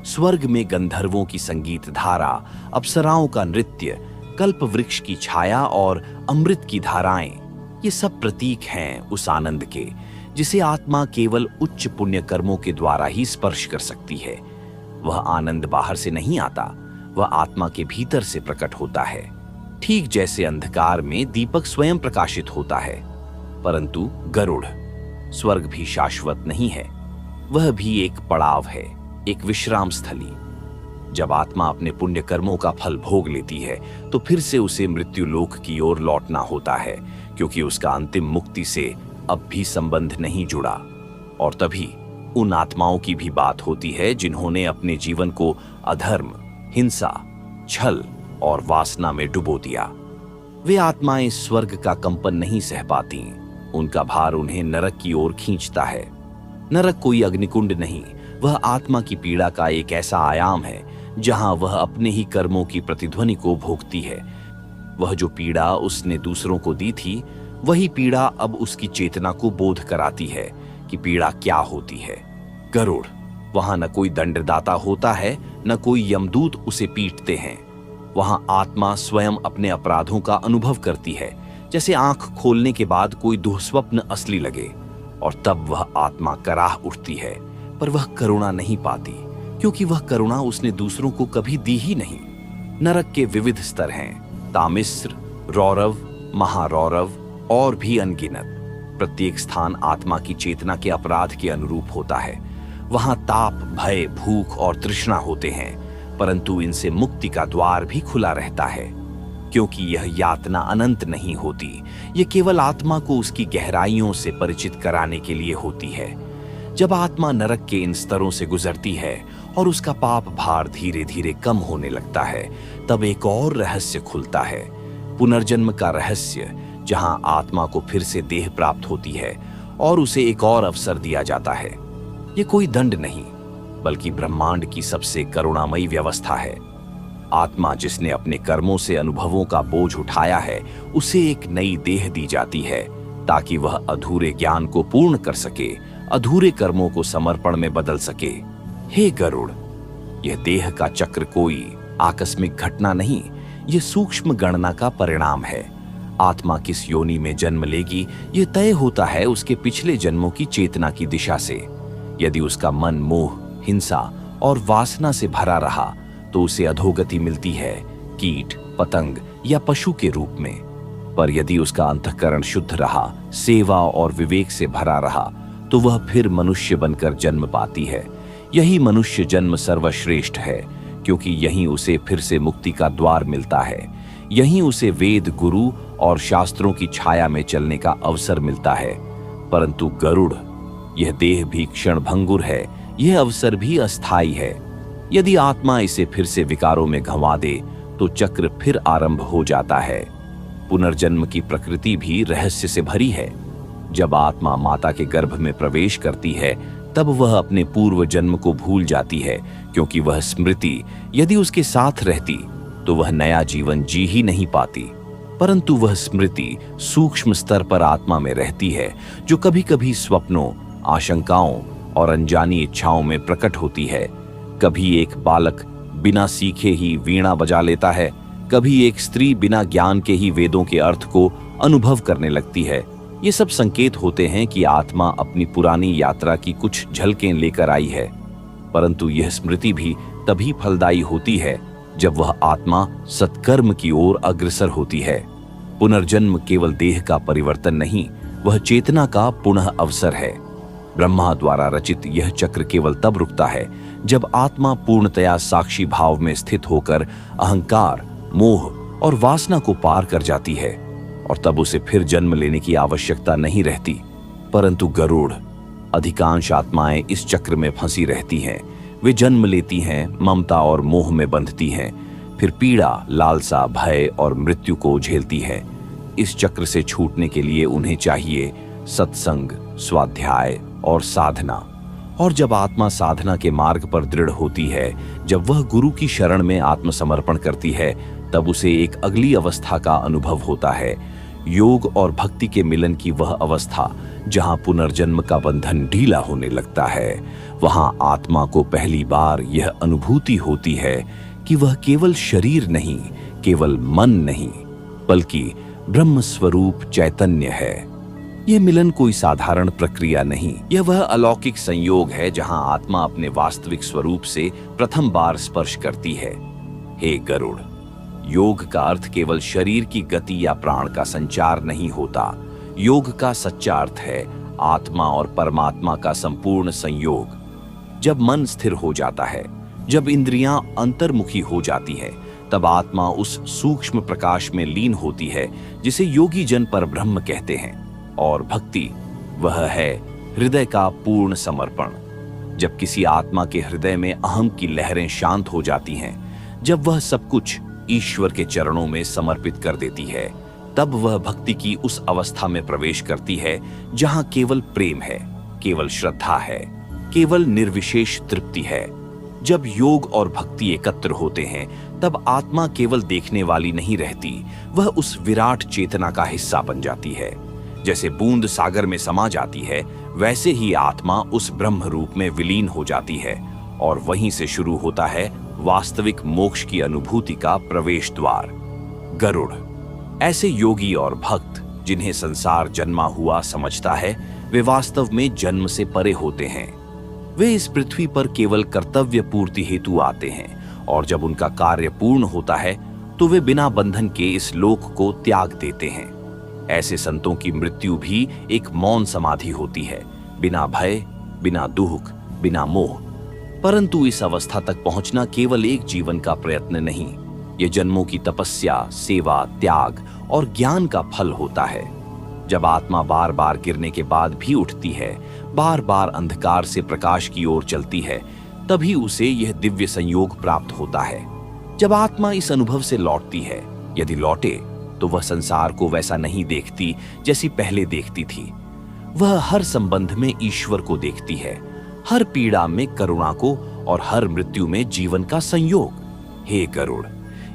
स्वर्ग में गंधर्वों की संगीत धारा, अप्सराओं का नृत्य, कल्प वृक्ष की छाया और अमृत की धाराएं, ये सब प्रतीक हैं उस आनंद के जिसे आत्मा केवल उच्च पुण्य कर्मों के द्वारा ही स्पर्श कर सकती है। वह आनंद बाहर से नहीं आता, वह आत्मा के भीतर से प्रकट होता है, ठीक जैसे अंधकार में दीपक स्वयं प्रकाशित होता है। परंतु गरुड़, स्वर्ग भी शाश्वत नहीं है, वह भी एक पड़ाव है, एक विश्राम स्थली। जब आत्मा अपने पुण्य कर्मों का फल भोग लेती है तो फिर से उसे मृत्यु लोक की ओर लौटना होता है, क्योंकि उसका अंतिम मुक्ति से अब भी संबंध नहीं जुड़ा। और तभी उन आत्माओं की भी बात होती है जिन्होंने अपने जीवन को अधर्म, हिंसा, छल और वासना में डुबो दिया। वे आत्माएं स्वर्ग का कंपन नहीं सह पाती, उनका भार उन्हें नरक की ओर खींचता है। नरक कोई अग्निकुंड नहीं, वह आत्मा की पीड़ा का एक ऐसा आयाम है जहां वह अपने ही कर्मों की प्रतिध्वनि को भोगती है। वह जो पीड़ा उसने दूसरों को दी थी, वही पीड़ा अब उसकी चेतना को बोध कराती है कि पीड़ा क्या होती है। गरुड़, वहां न कोई दंडदाता होता है, न कोई यमदूत उसे पीटते हैं। वहां आत्मा स्वयं अपने अपराधों का अनुभव करती है, जैसे आंख खोलने के बाद कोई दुःस्वप्न असली लगे, और तब वह आत्मा कराह उठती है, पर वह करुणा नहीं पाती, क्योंकि वह करुणा उसने दूसरों को कभी दी ही नहीं। नरक के विविध स्तर हैं, तामिस्र, रौरव, महारौरव और भी अनगिनत। प्रत्येक स्थान आत्मा की चेतना के अपराध के अनुरूप होता है। वहां ताप, भय, भूख और तृष्णा होते हैं, परंतु इनसे मुक्ति का द्वार भी खुला रहता है, क्योंकि यह यातना अनंत नहीं होती, यह केवल आत्मा को उसकी गहराइयों से परिचित कराने के लिए होती है। जब आत्मा नरक के इन स्तरों से गुजरती है और उसका पाप भार धीरे धीरे कम होने लगता है, तब एक और रहस्य खुलता है, पुनर्जन्म का रहस्य, जहां आत्मा को फिर से देह प्राप्त होती है और उसे एक और अवसर दिया जाता है। यह कोई दंड नहीं, बल्कि ब्रह्मांड की सबसे करुणामयी व्यवस्था है। आत्मा जिसने अपने कर्मों से अनुभवों का बोझ उठाया है, उसे एक नई देह दी जाती है, ताकि वह अधूरे ज्ञान को पूर्ण कर सके, अधूरे कर्मों को समर्पण में बदल सके। हे गरुड़, यह देह का चक्र कोई आकस्मिक घटना नहीं, यह सूक्ष्म गणना का परिणाम है। आत्मा किस योनि में जन्म लेगी, यह तय होता है उसके पिछले जन्मों की चेतना की दिशा से। यदि उसका मन मोह, हिंसा और वासना से भरा रहा तो उसे अधोगति मिलती है, कीट, पतंग या पशु के रूप में। पर यदि उसका अंतःकरण शुद्ध रहा, सेवा और विवेक से भरा रहा, तो वह फिर मनुष्य बनकर जन्म पाती है। यही मनुष्य जन्म सर्वश्रेष्ठ है, क्योंकि यहीं उसे फिर से मुक्ति का द्वार मिलता है। यहीं उसे वेद, गुरु और शास्त्रों की छाया में चलने का अवसर मिलता है। परंतु गरुड़, यह देह भी क्षणभंगुर है, यह अवसर भी अस्थायी है। यदि आत्मा इसे फिर से विकारों में घंवा दे तो चक्र फिर आरंभ हो जाता है। पुनर्जन्म की प्रकृति भी रहस्य से भरी है। जब आत्मा माता के गर्भ में प्रवेश करती है, तब वह अपने पूर्व जन्म को भूल जाती है, क्योंकि वह स्मृति यदि उसके साथ रहती तो वह नया जीवन जी ही नहीं पाती। परंतु वह स्मृति सूक्ष्म स्तर पर आत्मा में रहती है, जो कभी कभी स्वप्नों, आशंकाओं और अनजानी इच्छाओं में प्रकट होती है। कभी एक बालक बिना सीखे ही वीणा बजा लेता है, कभी एक स्त्री बिना ज्ञान के ही वेदों के अर्थ को अनुभव करने लगती है। ये सब संकेत होते हैं कि आत्मा अपनी पुरानी यात्रा की कुछ झलकें लेकर आई है। परंतु यह स्मृति भी तभी फलदायी होती है जब वह आत्मा सत्कर्म की ओर अग्रसर होती है। पुनर्जन्म केवल देह का परिवर्तन नहीं, वह चेतना का पुनः अवसर है। ब्रह्मा द्वारा रचित यह चक्र केवल तब रुकता है जब आत्मा पूर्णतया साक्षी भाव में स्थित होकर अहंकार, मोह और वासना को पार कर जाती है, और तब उसे फिर जन्म लेने की आवश्यकता नहीं रहती। परंतु गरुड़, अधिकांश आत्माएं इस चक्र में फंसी रहती हैं। वे जन्म लेती हैं, ममता और मोह में बंधती हैं, फिर पीड़ा, लालसा, भय और मृत्यु को झेलती हैं। इस चक्र से छूटने के लिए उन्हें चाहिए सत्संग, स्वाध्याय और साधना। और जब आत्मा साधना के मार्ग पर दृढ़ होती है, जब वह गुरु की शरण में आत्मसमर्पण करती है, तब उसे एक अगली अवस्था का अनुभव होता है, योग और भक्ति के मिलन की वह अवस्था जहां पुनर्जन्म का बंधन ढीला होने लगता है, वहां आत्मा को पहली बार यह अनुभूति होती है कि वह केवल शरीर नहीं, केवल मन नहीं, बल्कि ब्रह्म स्वरूप चैतन्य है। यह मिलन कोई साधारण प्रक्रिया नहीं, यह वह अलौकिक संयोग है जहां आत्मा अपने वास्तविक स्वरूप से प्रथम बार स्पर्श करती है। हे गरुड़, योग का अर्थ केवल शरीर की गति या प्राण का संचार नहीं होता। योग का सच्चा अर्थ है आत्मा और परमात्मा का संपूर्ण संयोग। जब मन स्थिर हो जाता है, जब इंद्रियां अंतर्मुखी हो जाती है, तब आत्मा उस सूक्ष्म प्रकाश में लीन होती है जिसे योगी जन परब्रह्म कहते हैं। और भक्ति वह है हृदय का पूर्ण समर्पण। जब किसी आत्मा के हृदय में अहम की लहरें शांत हो जाती हैं, जब वह सब कुछ ईश्वर के चरणों में समर्पित कर देती है, तब वह भक्ति की उस अवस्था में प्रवेश करती है जहां केवल प्रेम है, केवल श्रद्धा है, केवल निर्विशेष तृप्ति है। जब योग और भक्ति एकत्र होते हैं, तब आत्मा केवल देखने वाली नहीं रहती, वह उस विराट चेतना का हिस्सा बन जाती है। जैसे बूंद सागर में समा जाती है, वैसे ही आत्मा उस ब्रह्म रूप में विलीन हो जाती है और वहीं से शुरू होता है वास्तविक मोक्ष की अनुभूति का प्रवेश द्वार। गरुड़ ऐसे योगी और भक्त जिन्हें संसार जन्मा हुआ समझता है, वे वास्तव में जन्म से परे होते हैं। वे इस पृथ्वी पर केवल कर्तव्य पूर्ति हेतु आते हैं और जब उनका कार्य पूर्ण होता है तो वे बिना बंधन के इस लोक को त्याग देते हैं। ऐसे संतों की मृत्यु भी एक मौन समाधि होती है, बिना भय, बिना दुख, बिना मोह। परंतु इस अवस्था तक पहुंचना केवल एक जीवन का प्रयत्न नहीं, ये जन्मों की तपस्या, सेवा, त्याग और ज्ञान का फल होता है। जब आत्मा बार बार गिरने के बाद भी उठती है, बार बार अंधकार से प्रकाश की ओर चलती है, तभी उसे यह दिव्य संयोग प्राप्त होता है। जब आत्मा इस अनुभव से लौटती है, यदि लौटे, तो वह संसार को वैसा नहीं देखती जैसी पहले देखती थी। वह हर संबंध में ईश्वर को देखती है, हर पीड़ा में करुणा को और हर मृत्यु में जीवन का संयोग। हे गरुड़,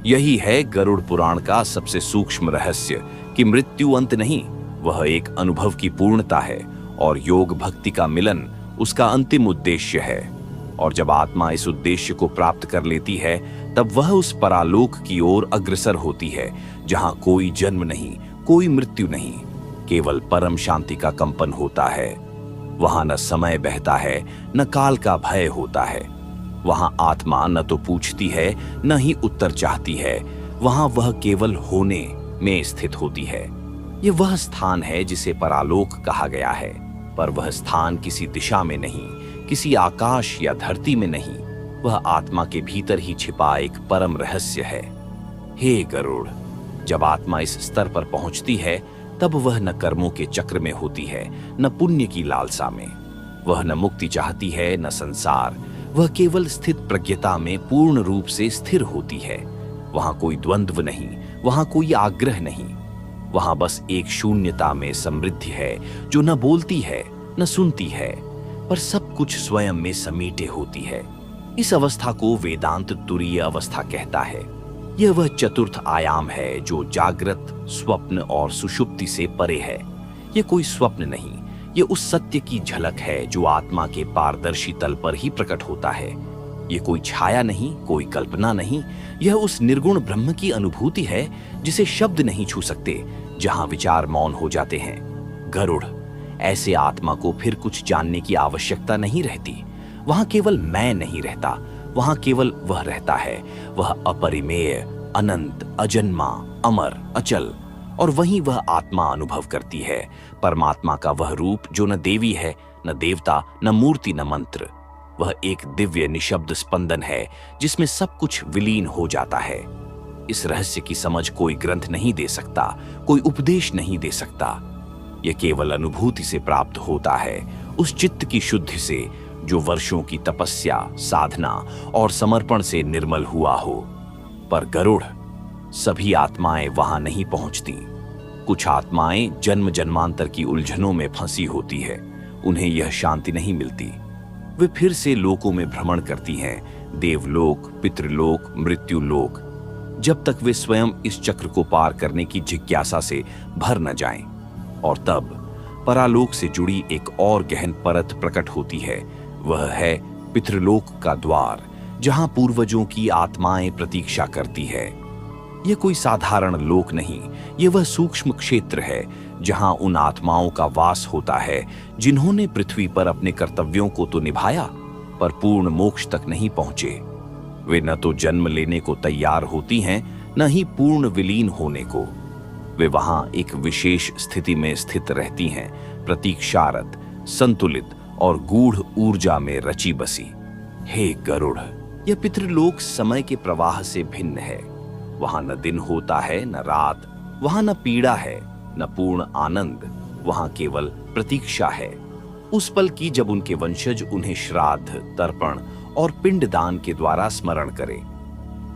यही है गरुड़ पुराण का सबसे सूक्ष्म रहस्य कि मृत्यु अंत नहीं, वह एक अनुभव की पूर्णता है और योग भक्ति का मिलन उसका अंतिम उद्देश्य है। और जब आत्मा इस उद्देश्य को प्राप्त कर लेती है, तब वह उस परालोक की ओर अग्रसर होती है जहां कोई जन्म नहीं, कोई मृत्यु नहीं, केवल परम शांति का कंपन होता है। वहां न समय बहता है, न काल का भय होता है। वहां आत्मा न तो पूछती है, न ही उत्तर चाहती है। वहां वह केवल होने में स्थित होती है। यह वह स्थान है जिसे परालोक कहा गया है, पर वह स्थान किसी दिशा में नहीं, किसी आकाश या धरती में नहीं, वह आत्मा के भीतर ही छिपा एक परम रहस्य है। हे गरुड़, जब आत्मा इस स्तर पर पहुंचती है, तब वह न कर्मों के चक्र में होती है, न पुण्य की लालसा में। वह न मुक्ति चाहती है, न संसार। वह केवल स्थित प्रज्ञता में पूर्ण रूप से स्थिर होती है। वहां कोई द्वंद्व नहीं, वहां कोई आग्रह नहीं, वहां बस एक शून्यता में समृद्धि है जो न बोलती है, न सुनती है, पर सब कुछ स्वयं में समेटे होती है। इस अवस्था को वेदांत तुरीय अवस्था कहता है। यह वह चतुर्थ आयाम है जो जागृत, स्वप्न और सुषुप्ति से परे है। यह कोई स्वप्न नहीं, यह उस सत्य की झलक है जो आत्मा के पारदर्शी तल पर ही प्रकट होता है। यह कोई छाया नहीं, कोई कल्पना नहीं, यह उस निर्गुण ब्रह्म की अनुभूति है जिसे शब्द नहीं छू सकते, जहां विचार मौन हो जाते हैं। गरुड़, ऐसे आत्मा को फिर कुछ जानने की आवश्यकता नहीं रहती। वहां केवल मैं नहीं रहता, वहां केवल वह रहता है। वह अपरिमेय, अनंत, अजन्मा, अमर, अचल, और वहीं वह आत्मा अनुभव करती है परमात्मा का वह रूप जो न देवी है, न देवता, न मूर्ति, न मंत्र। वह एक दिव्य निशब्द स्पंदन है जिसमें सब कुछ विलीन हो जाता है। इस रहस्य की समझ कोई ग्रंथ नहीं दे सकता, कोई उपदेश नहीं दे सकता। यह केवल अनुभूति से प्राप्त होता है, उस चित्त की शुद्धि से जो वर्षों की तपस्या, साधना और समर्पण से निर्मल हुआ हो। पर गरुड़, सभी आत्माएं वहां नहीं पहुंचती। कुछ आत्माएं जन्म जन्मांतर की उलझनों में फंसी होती है, उन्हें यह शांति नहीं मिलती। वे फिर से लोकों में भ्रमण करती हैं, देवलोक, पितृलोक, मृत्युलोक। जब तक वे स्वयं इस चक्र को पार करने की जिज्ञासा से भर न जाएं। और तब परालोक से जुड़ी एक और गहन परत प्रकट होती है। वह है पितृलोक का द्वार, जहां पूर्वजों की आत्माएं प्रतीक्षा करती है। यह कोई साधारण लोक नहीं, यह वह सूक्ष्म क्षेत्र है जहां उन आत्माओं का वास होता है जिन्होंने पृथ्वी पर अपने कर्तव्यों को तो निभाया, पर पूर्ण मोक्ष तक नहीं पहुंचे। वे न तो जन्म लेने को तैयार होती हैं, न ही पूर्ण विलीन होने को। वे वहां एक विशेष स्थिति में स्थित रहती हैं, प्रतीक्षारत, संतुलित और गूढ़ ऊर्जा में रची बसी। हे गरुड़, यह पितृलोक समय के प्रवाह से भिन्न है। वहां न दिन होता है न रात, वहां न पीड़ा है न पूर्ण आनंद, वहां केवल प्रतीक्षा है उस पल की जब उनके वंशज उन्हें श्राद्ध, तर्पण और पिंडदान के द्वारा स्मरण करें।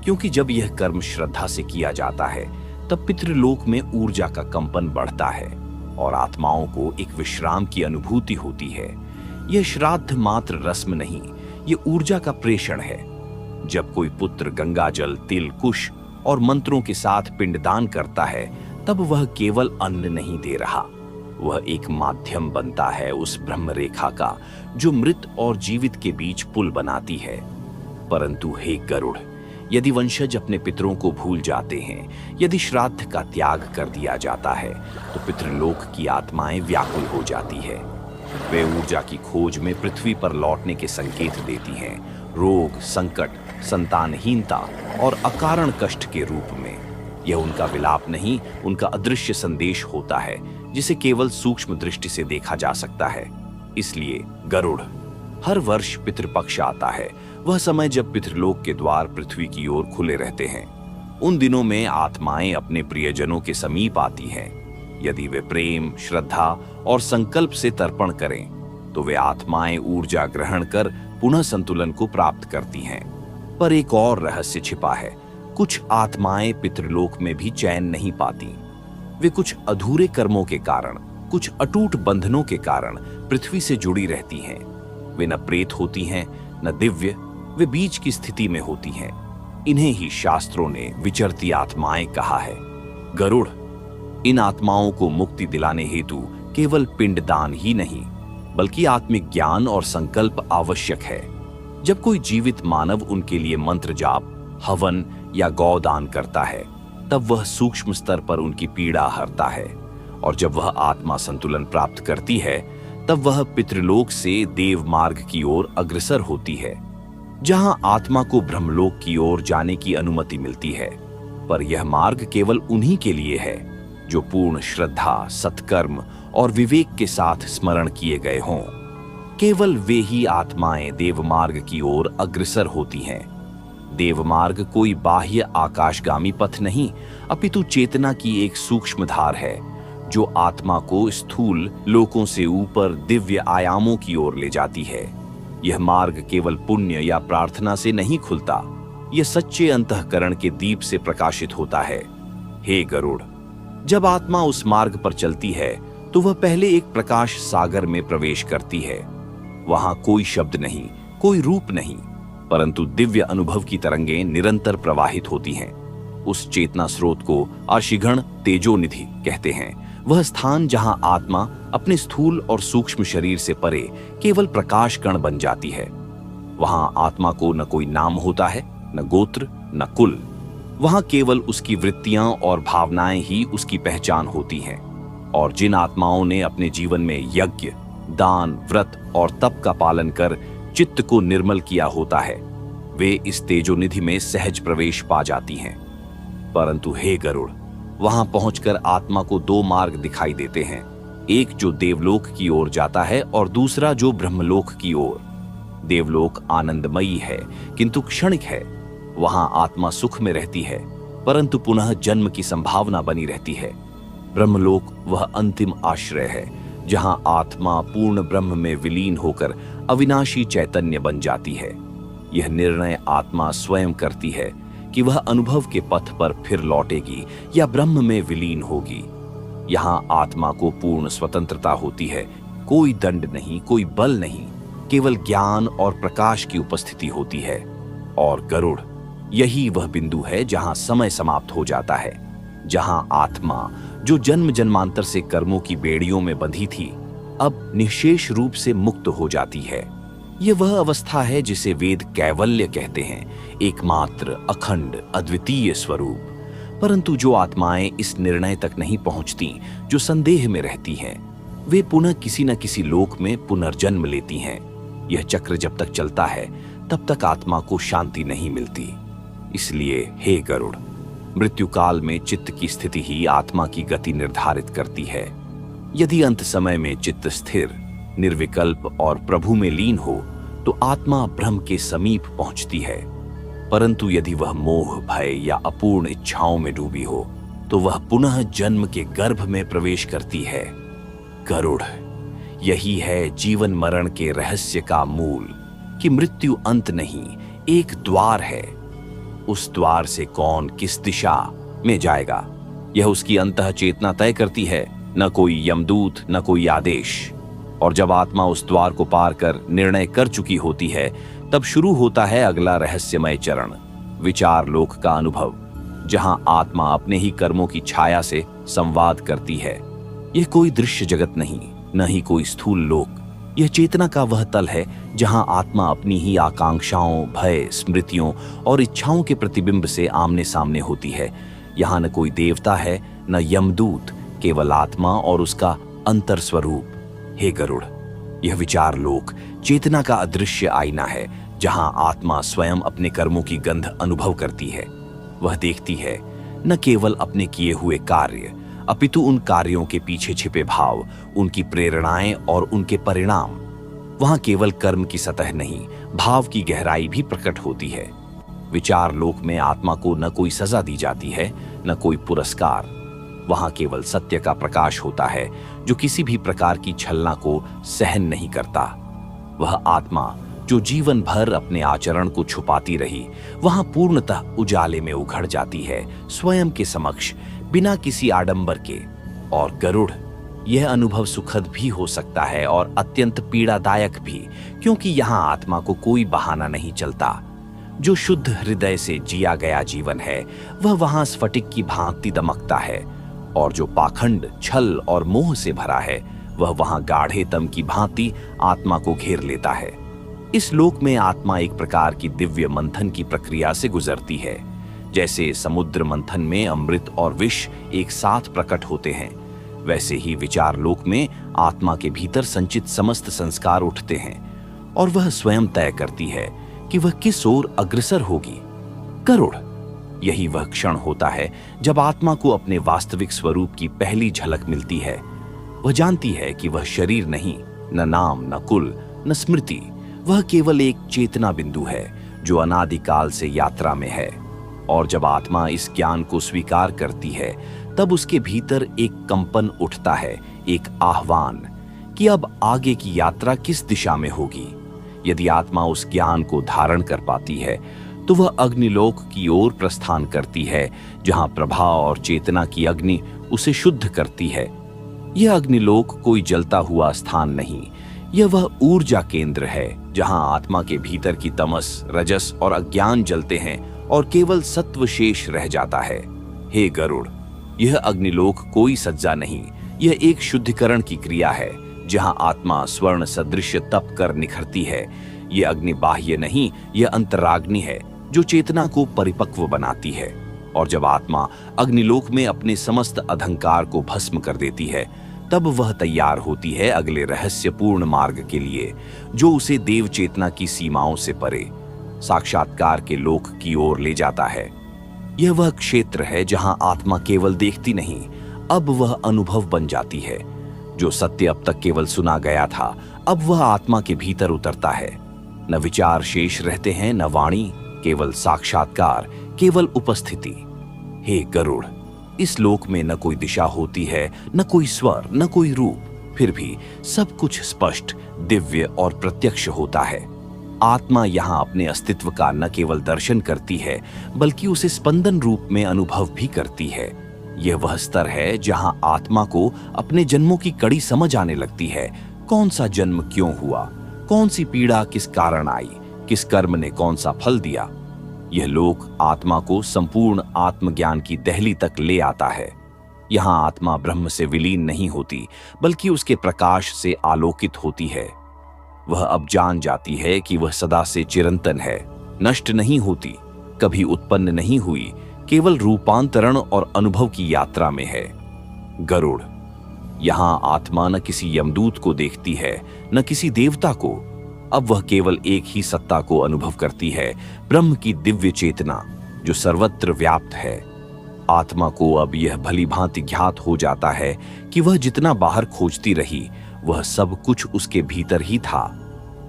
क्योंकि जब यह कर्म श्रद्धा से किया जाता है तब पितृलोक में ऊर्जा का कंपन बढ़ता है और आत्माओं को एक विश्राम की अनुभूति होती है। यह श्राद्ध मात्र रस्म नहीं, यह ऊर्जा का प्रेषण है। जब कोई पुत्र गंगाजल, तिल, कुश और मंत्रों के साथ पिंडदान करता है तब वह केवल अन्न नहीं दे रहा, वह एक माध्यम बनता है उस ब्रह्म रेखा का जो मृत और जीवित के बीच पुल बनाती है। परंतु हे गरुड़, यदि वंशज अपने पितरों को भूल जाते हैं, यदि श्राद्ध का त्याग कर दिया जाता है, तो पितृलोक की आत्माएं व्याकुल हो जाती है। वे ऊर्जा की खोज में पृथ्वी पर लौटने के संकेत देती हैं, रोग, संकट, संतानहीनता और अकारण कष्ट के रूप में। यह उनका विलाप नहीं, उनका अदृश्य संदेश होता है जिसे केवल सूक्ष्म दृष्टि से देखा जा सकता है। इसलिए गरुड़, हर वर्ष पितृपक्ष आता है, वह समय जब पितृलोक के द्वार पृथ्वी की ओर खुले रहते हैं। उन दिनों में आत्माएं अपने प्रियजनों के समीप आती हैं। यदि वे प्रेम, श्रद्धा और संकल्प से तर्पण करें तो वे आत्माएं ऊर्जा ग्रहण कर पुनः संतुलन को प्राप्त करती हैं। पर एक और रहस्य छिपा है। कुछ आत्माएं पितृलोक में भी चैन नहीं पाती। वे कुछ अधूरे कर्मों के कारण, कुछ अटूट बंधनों के कारण पृथ्वी से जुड़ी रहती हैं। वे न प्रेत होती हैं न दिव्य, वे बीच की स्थिति में होती हैं। इन्हें ही शास्त्रों ने विचरती आत्माएं कहा है। गरुड़, इन आत्माओं को मुक्ति दिलाने हेतु केवल पिंडदान ही नहीं बल्कि आत्मिक ज्ञान और संकल्प आवश्यक है। जब कोई जीवित मानव उनके लिए मंत्र जाप, हवन या गौदान करता है तब वह सूक्ष्म स्तर पर उनकी पीड़ा हरता है, और जब वह आत्मा संतुलन प्राप्त करती है तब वह पितृलोक से देव मार्ग की ओर अग्रसर होती है, जहां आत्मा को ब्रह्मलोक की ओर जाने की अनुमति मिलती है। पर यह मार्ग केवल उन्हीं के लिए है जो पूर्ण श्रद्धा, सत्कर्म और विवेक के साथ स्मरण किए गए हों। केवल वे ही आत्माएं देव मार्ग की ओर अग्रसर होती हैं। देव मार्ग कोई बाह्य आकाशगामी पथ नहीं, अपितु चेतना की एक सूक्ष्म धार है जो आत्मा को स्थूल लोकों से ऊपर दिव्य आयामों की ओर ले जाती है। यह मार्ग केवल पुण्य या प्रार्थना से नहीं खुलता, यह सच्चे अंतःकरण के दीप से प्रकाशित होता है। हे गरुड़, जब आत्मा उस मार्ग पर चलती है तो वह पहले एक प्रकाश सागर में प्रवेश करती है। वहां कोई शब्द नहीं, कोई रूप नहीं, परंतु दिव्य अनुभव की तरंगें निरंतर प्रवाहित होती हैं। उस चेतना स्रोत को आशिगण तेजोनिधि कहते हैं। वह स्थान जहां आत्मा अपने स्थूल और सूक्ष्म शरीर से परे केवल प्रकाश कण बन जाती है। वहां आत्मा को न कोई नाम होता है, न गोत्र, न कुल। वहां केवल उसकी वृत्तियां और भावनाएं ही उसकी पहचान होती हैं। और जिन आत्माओं ने अपने जीवन में यज्ञ, दान, व्रत और तप का पालन कर चित्त को निर्मल किया होता है, वे इस तेजोनिधि में सहज प्रवेश पा जाती हैं। परंतु हे गरुड़, वहां पहुंचकर आत्मा को दो मार्ग दिखाई देते हैं, एक जो देवलोक की ओर जाता है और दूसरा जो ब्रह्मलोक की ओर। देवलोक आनंदमयी है किंतु क्षणिक है। वहां आत्मा सुख में रहती है परंतु पुनः जन्म की संभावना बनी रहती है। ब्रह्मलोक वह अंतिम आश्रय है जहां आत्मा पूर्ण ब्रह्म में विलीन होकर अविनाशी चैतन्य बन जाती है। यह निर्णय आत्मा स्वयं करती है कि वह अनुभव के पथ पर फिर लौटेगी या ब्रह्म में विलीन होगी। यहाँ आत्मा को पूर्ण स्वतंत्रता होती है। कोई दंड नहीं, कोई बल नहीं, केवल ज्ञान और प्रकाश की उपस्थिति होती है। और गरुड़, यही वह बिंदु है जहां समय समाप्त हो जाता है, जहां आत्मा जो जन्म जन्मांतर से कर्मों की बेड़ियों में बंधी थी, अब निशेष रूप से मुक्त हो जाती है। यह वह अवस्था है जिसे वेद कैवल्य कहते हैं, एकमात्र, अखंड, अद्वितीय स्वरूप। परंतु जो आत्माएं इस निर्णय तक नहीं पहुंचती, जो संदेह में रहती हैं, वे पुनः किसी न किसी लोक में पुनर्जन्म लेती हैं। यह चक्र जब तक चलता है तब तक आत्मा को शांति नहीं मिलती। इसलिए हे गरुड़, मृत्यु काल में चित्त की स्थिति ही आत्मा की गति निर्धारित करती है। यदि अंत समय में चित्त स्थिर, निर्विकल्प और प्रभु में लीन हो तो आत्मा ब्रह्म के समीप पहुंचती है। परंतु यदि वह मोह, भय या अपूर्ण इच्छाओं में डूबी हो तो वह पुनः जन्म के गर्भ में प्रवेश करती है। गरुड़, यही है जीवन मरण के रहस्य का मूल, कि मृत्यु अंत नहीं, एक द्वार है। उस द्वार से कौन किस दिशा में जाएगा, यह उसकी अंतः चेतना तय करती है, न कोई यमदूत, न कोई आदेश। और जब आत्मा उस द्वार को पार कर निर्णय कर चुकी होती है, तब शुरू होता है अगला रहस्यमय चरण, विचार लोक का अनुभव, जहां आत्मा अपने ही कर्मों की छाया से संवाद करती है। यह कोई दृश्य जगत नहीं, न ही कोई स्थूल लोक। यह चेतना का वह तल है जहां आत्मा अपनी ही आकांक्षाओं, भय, स्मृतियों और इच्छाओं के प्रतिबिंब से आमने सामने होती है। यहाँ न कोई देवता है, न यमदूत, केवल आत्मा और उसका अंतर स्वरूप। हे गरुड़, यह विचार लोक चेतना का अदृश्य आईना है, जहां आत्मा स्वयं अपने कर्मों की गंध अनुभव करती है। वह देखती है न केवल अपने किए हुए कार्य, अपितु उन कार्यों के पीछे छिपे भाव, उनकी प्रेरणाएं और उनके परिणाम। वहां केवल कर्म की सतह नहीं, भाव की गहराई भी प्रकट होती है। विचार लोक में आत्मा को न कोई सजा दी जाती है, न कोई पुरस्कार। वहां केवल सत्य का प्रकाश होता है, जो किसी भी प्रकार की छलना को सहन नहीं करता। वह आत्मा जो जीवन भर अपने आचरण को छुपाती रही, वहां पूर्णतः उजाले में उघड़ जाती है, स्वयं के समक्ष, बिना किसी आडंबर के। और गरुड़, यह अनुभव सुखद भी हो सकता है और अत्यंत पीड़ादायक भी, क्योंकि यहाँ आत्मा को कोई बहाना नहीं चलता। जो शुद्ध हृदय से जिया गया जीवन है, वह वहां स्फटिक की भांति दमकता है, और जो पाखंड, छल और मोह से भरा है, वह वहां गाढ़े तम की भांति आत्मा को घेर लेता है। इस लोक में आत्मा एक प्रकार की दिव्य मंथन की प्रक्रिया से गुजरती है। जैसे समुद्र मंथन में अमृत और विष एक साथ प्रकट होते हैं, वैसे ही विचार लोक में आत्मा के भीतर संचित समस्त संस्कार उठते हैं, और वह स्वयं तय करती है कि वह किस ओर अग्रसर होगी। गरुड़, यही वह क्षण होता है जब आत्मा को अपने वास्तविक स्वरूप की पहली झलक मिलती है। वह जानती है कि वह शरीर नहीं, न नाम, न कुल, न स्मृति। वह केवल एक चेतना बिंदु है जो अनादिकाल से यात्रा में है। और जब आत्मा इस ज्ञान को स्वीकार करती है, तब उसके भीतर एक कंपन उठता है, एक आह्वान, कि अब आगे की यात्रा किस दिशा में होगी। यदि आत्मा उस ज्ञान को धारण कर पाती है, तो वह अग्निलोक की ओर प्रस्थान करती है, जहां प्रभा और चेतना की अग्नि उसे शुद्ध करती है। यह अग्निलोक कोई जलता हुआ स्थान नहीं, यह वह ऊर्जा केंद्र है जहां आत्मा के भीतर की तमस, रजस और अज्ञान जलते हैं और केवल सत्व शेष रह जाता है। हे गरुड़, यह अग्निलोक कोई सज्जा नहीं, यह एक शुद्धिकरण की क्रिया है, जहां आत्मा स्वर्ण सदृश तप कर निखरती है। यह अग्नि बाह्य नहीं, यह अंतराग्नि है जो चेतना को परिपक्व बनाती है। और जब आत्मा अग्निलोक में अपने समस्त अहंकार को भस्म कर देती है, तब वह तैयार होती है अगले रहस्यपूर्ण मार्ग के लिए, जो उसे देव चेतना की सीमाओं से परे साक्षात्कार के लोक की ओर ले जाता है। यह वह क्षेत्र है जहां आत्मा केवल देखती नहीं, अब वह अनुभव बन जाती है। जो सत्य अब तक केवल सुना गया था, अब वह आत्मा के भीतर उतरता है। न विचार शेष रहते हैं, न वाणी, केवल साक्षात्कार, केवल उपस्थिति। हे गरुड़, इस लोक में न कोई दिशा होती है, न कोई स्वर, न कोई रूप, फिर भी सब कुछ स्पष्ट, दिव्य और प्रत्यक्ष होता है। आत्मा यहाँ अपने अस्तित्व का न केवल दर्शन करती है, बल्कि उसे स्पंदन रूप में अनुभव भी करती है। यह वह स्तर है जहां आत्मा को अपने जन्मों की कड़ी समझ आने लगती है। कौन सा जन्म क्यों हुआ, कौन सी पीड़ा किस कारण आई, किस कर्म ने कौन सा फल दिया। यह लोक आत्मा को संपूर्ण आत्मज्ञान की दहली तक ले आता है। यहाँ आत्मा ब्रह्म से विलीन नहीं होती, बल्कि उसके प्रकाश से आलोकित होती है। वह अब जान जाती है कि वह सदा से चिरंतन है, नष्ट नहीं होती, कभी उत्पन्न नहीं हुई, केवल रूपांतरण और अनुभव की यात्रा में है। गरुड़। यहाँ आत्मा न किसी यमदूत को देखती है, न किसी देवता को। अब वह केवल एक ही सत्ता को अनुभव करती है, ब्रह्म की दिव्य चेतना जो सर्वत्र व्याप्त है। आत्मा को अब यह भली भांति ज्ञात हो जाता है कि वह जितना बाहर खोजती रही, वह सब कुछ उसके भीतर ही था।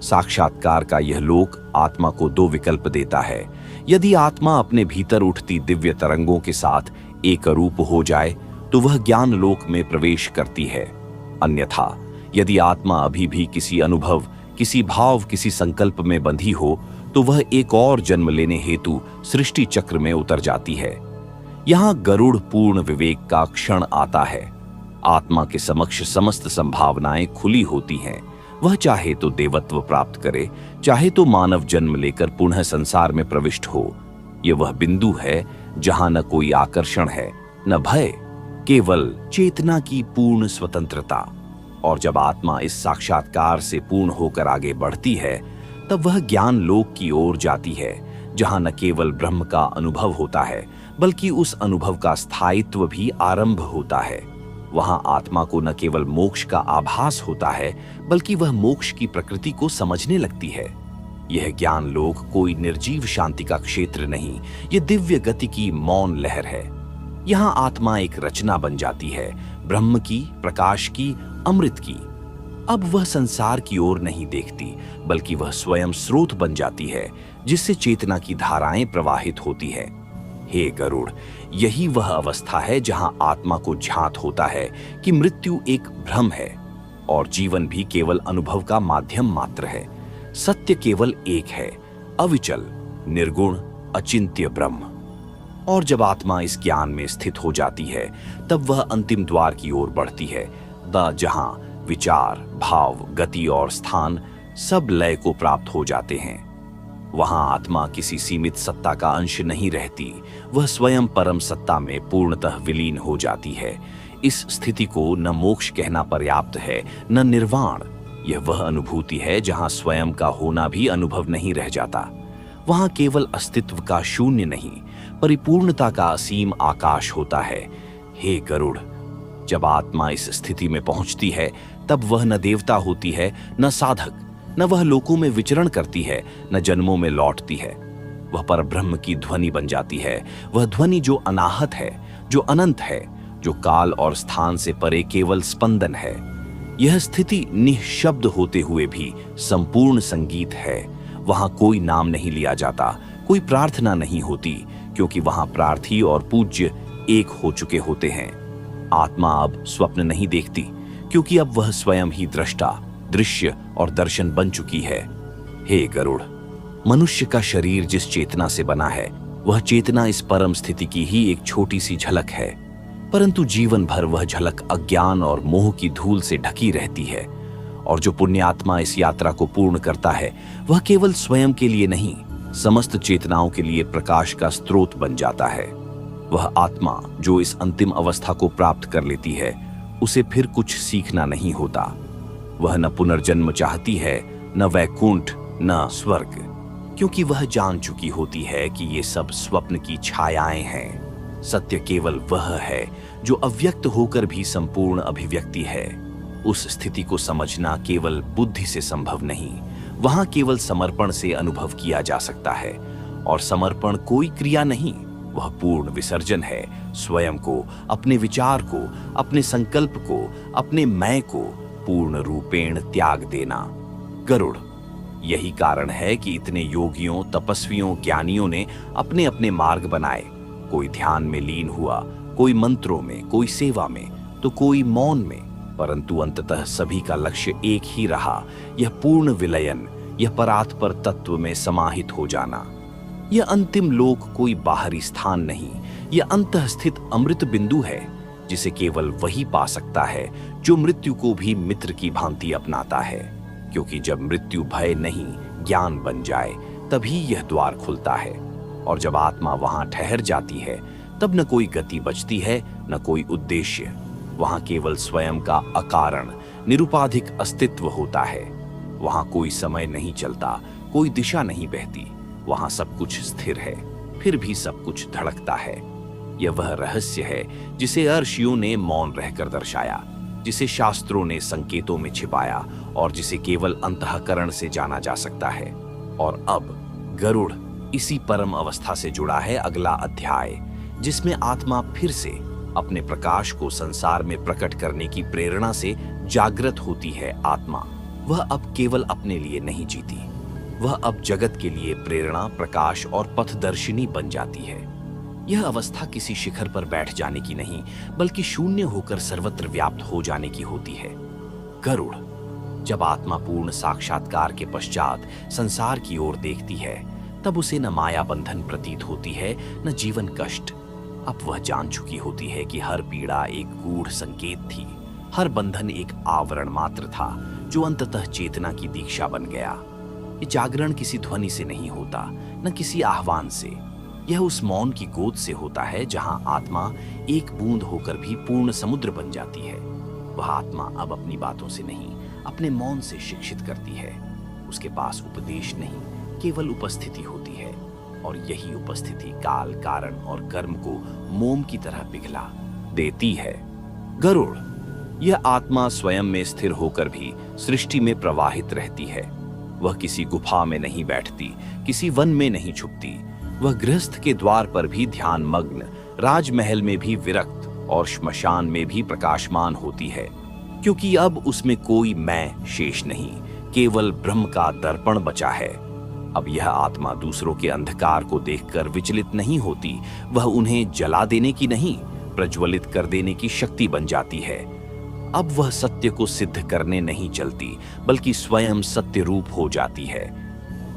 साक्षात्कार का यह लोक आत्मा को दो विकल्प देता है। यदि आत्मा अपने भीतर उठती दिव्य तरंगों के साथ एक रूप हो जाए तो वह ज्ञान लोक में प्रवेश करती है। अन्यथा यदि आत्मा अभी भी किसी अनुभव, किसी भाव, किसी संकल्प में बंधी हो तो वह एक और जन्म लेने हेतु सृष्टि चक्र में उतर जाती है। यहाँ गरुड़ पूर्ण विवेक का क्षण आता है। आत्मा के समक्ष समस्त संभावनाएं खुली होती हैं। वह चाहे तो देवत्व प्राप्त करे, चाहे तो मानव जन्म लेकर पुनः संसार में प्रविष्ट हो। यह वह बिंदु है जहां न कोई आकर्षण है, न भय, केवल चेतना की पूर्ण स्वतंत्रता। और जब आत्मा इस साक्षात्कार से पूर्ण होकर आगे बढ़ती है, तब वह ज्ञान लोक की ओर जाती है, जहां न केवल ब्रह्म का अनुभव होता है, बल्कि उस अनुभव का स्थायित्व भी आरंभ होता है। वहां आत्मा को न केवल मोक्ष का आभास होता है, बल्कि वह मोक्ष की प्रकृति को समझने लगती है। यह ज्ञान लोक कोई निर्जीव शांति का क्षेत्र नहीं, यह दिव्य गति की मौन लहर है। यहाँ आत्मा एक रचना बन जाती है, ब्रह्म की, प्रकाश की, अमृत की। अब वह संसार की ओर नहीं देखती, बल्कि वह स्वयं स्रोत बन जाती है, जिससे चेतना की धाराएं प्रवाहित होती है। हे गरुड़, यही वह अवस्था है जहां आत्मा को ज्ञात होता है कि मृत्यु एक भ्रम है और जीवन भी केवल अनुभव का माध्यम मात्र है। सत्य केवल एक है, अविचल, निर्गुण, अचिंत्य ब्रह्म। और जब आत्मा इस ज्ञान में स्थित हो जाती है, तब वह अंतिम द्वार की ओर बढ़ती है, जहां विचार, भाव, गति और स्थान सब लय को प्राप्त हो जाते हैं। वहां आत्मा किसी सीमित सत्ता का अंश नहीं रहती, वह स्वयं परम सत्ता में पूर्णतः विलीन हो जाती है। इस स्थिति को न मोक्ष कहना पर्याप्त है, न निर्वाण। यह वह अनुभूति है जहां स्वयं का होना भी अनुभव नहीं रह जाता। वहां केवल अस्तित्व का शून्य नहीं, परिपूर्णता का असीम आकाश होता है। हे गरुड़, जब आत्मा इस स्थिति में पहुंचती है, तब वह न देवता होती है, न साधक, न वह लोकों में विचरण करती है, न जन्मों में लौटती है। वह परब्रह्म की ध्वनि बन जाती है, वह ध्वनि जो अनाहत है, जो अनंत है, जो काल और स्थान से परे केवल स्पंदन है। यह स्थिति निःशब्द होते हुए भी संपूर्ण संगीत है। वहां कोई नाम नहीं लिया जाता, कोई प्रार्थना नहीं होती, क्योंकि वहां प्रार्थी और पूज्य एक हो चुके होते हैं। आत्मा अब स्वप्न नहीं देखती, क्योंकि अब वह स्वयं ही दृष्टा, दृश्य और दर्शन बन चुकी है। हे गरुड़, मनुष्य का शरीर जिस चेतना से बना है, वह चेतना इस परम स्थिति की ही एक छोटी सी झलक है, परंतु जीवन भर वह झलक अज्ञान और मोह की धूल से ढकी रहती है। और जो पुण्यात्मा इस यात्रा को पूर्ण करता है, वह केवल स्वयं के लिए नहीं, समस्त चेतनाओं के लिए प्रकाश का स्रोत बन जाता है। वह आत्मा जो इस अंतिम अवस्था को प्राप्त कर लेती है, उसे फिर कुछ सीखना नहीं होता। वह न पुनर्जन्म चाहती है, न वैकुंठ, न स्वर्ग, क्योंकि वह जान चुकी होती है कि ये सब स्वप्न की छायाएं हैं। सत्य केवल वह है जो अव्यक्त होकर भी संपूर्ण अभिव्यक्ति है। उस स्थिति को समझना केवल बुद्धि से संभव नहीं, वहां केवल समर्पण से अनुभव किया जा सकता है। और समर्पण कोई क्रिया नहीं, वह पूर्ण विसर्जन है। स्वयं को, अपने विचार को, अपने संकल्प को, अपने मैं को पूर्ण रूपेण त्याग देना। गरुड़, यही कारण है कि इतने योगियों, तपस्वियों, ज्ञानियों ने अपने अपने मार्ग बनाए। कोई ध्यान में लीन हुआ, कोई मंत्रों में, कोई सेवा में, तो कोई मौन में, परंतु अंततः सभी का लक्ष्य एक ही रहा, यह पूर्ण विलयन, यह परात्पर तत्व में समाहित हो जाना। यह अंतिम लोक कोई बाहरी स्थान नहीं, यह अंतःस्थित अमृत बिंदु है, जिसे केवल वही पा सकता है जो मृत्यु को भी मित्र की भांति अपनाता है। क्योंकि जब मृत्यु भय नहीं, ज्ञान बन जाए, तभी यह द्वार खुलता है। और जब आत्मा वहां ठहर जाती है तब न कोई गति बचती है, न कोई उद्देश्य। वहां केवल स्वयं का अकारण निरुपाधिक अस्तित्व होता है। वहां कोई समय नहीं चलता, कोई दिशा नहीं बहती। वहां सब कुछ स्थिर है, फिर भी सब कुछ धड़कता है। यह वह रहस्य है जिसे अर्षियों ने मौन रहकर दर्शाया, जिसे शास्त्रों ने संकेतों में छिपाया और जिसे केवल अंतःकरण से जाना जा सकता है। और अब गरुड़ इसी परम अवस्था से जुड़ा है अगला अध्याय, जिसमें आत्मा फिर से अपने प्रकाश को संसार में प्रकट करने की प्रेरणा से जागृत होती है। आत्मा वह अब केवल अपने लिए नहीं जीती, वह अब जगत के लिए प्रेरणा, प्रकाश और पथदर्शिनी बन जाती है। यह अवस्था किसी शिखर पर बैठ जाने की नहीं, बल्कि शून्य होकर सर्वत्र व्याप्त हो जाने की होती है। गरुड़ जब आत्मा पूर्ण साक्षात्कार के पश्चात संसार की ओर देखती है, तब उसे न माया बंधन प्रतीत होती है, न जीवन कष्ट। अब वह जान चुकी होती है कि हर पीड़ा एक गूढ़ संकेत थी, हर बंधन एक आवरण मात्र था जो अंततः चेतना की दीक्षा बन गया। ये जागरण किसी ध्वनि से नहीं होता, न किसी आह्वान से। यह उस मौन की गोद से होता है जहां आत्मा एक बूंद होकर भी पूर्ण समुद्र बन जाती है। वह आत्मा अब अपनी बातों से नहीं, अपने मौन से शिक्षित करती है। उसके पास उपदेश नहीं, केवल उपस्थिति होती है, और यही उपस्थिति काल, कारण और कर्म को मोम की तरह पिघला देती है। गरुड़ यह आत्मा स्वयं में स्थिर होकर भी सृष्टि में प्रवाहित रहती है। वह किसी गुफा में नहीं बैठती, किसी वन में नहीं छुपती। वह गृहस्थ के द्वार पर भी ध्यान मग्न, राजमहल में भी विरक्त और श्मशान में भी प्रकाशमान होती है, क्योंकि अब उसमें कोई मैं शेष नहीं, केवल ब्रह्म का दर्पण बचा है। अब यह आत्मा दूसरों के अंधकार को देखकर विचलित नहीं होती, वह उन्हें जला देने की नहीं, प्रज्वलित कर देने की शक्ति बन जाती है। अब वह सत्य को सिद्ध करने नहीं चलती, बल्कि स्वयं सत्य रूप हो जाती है।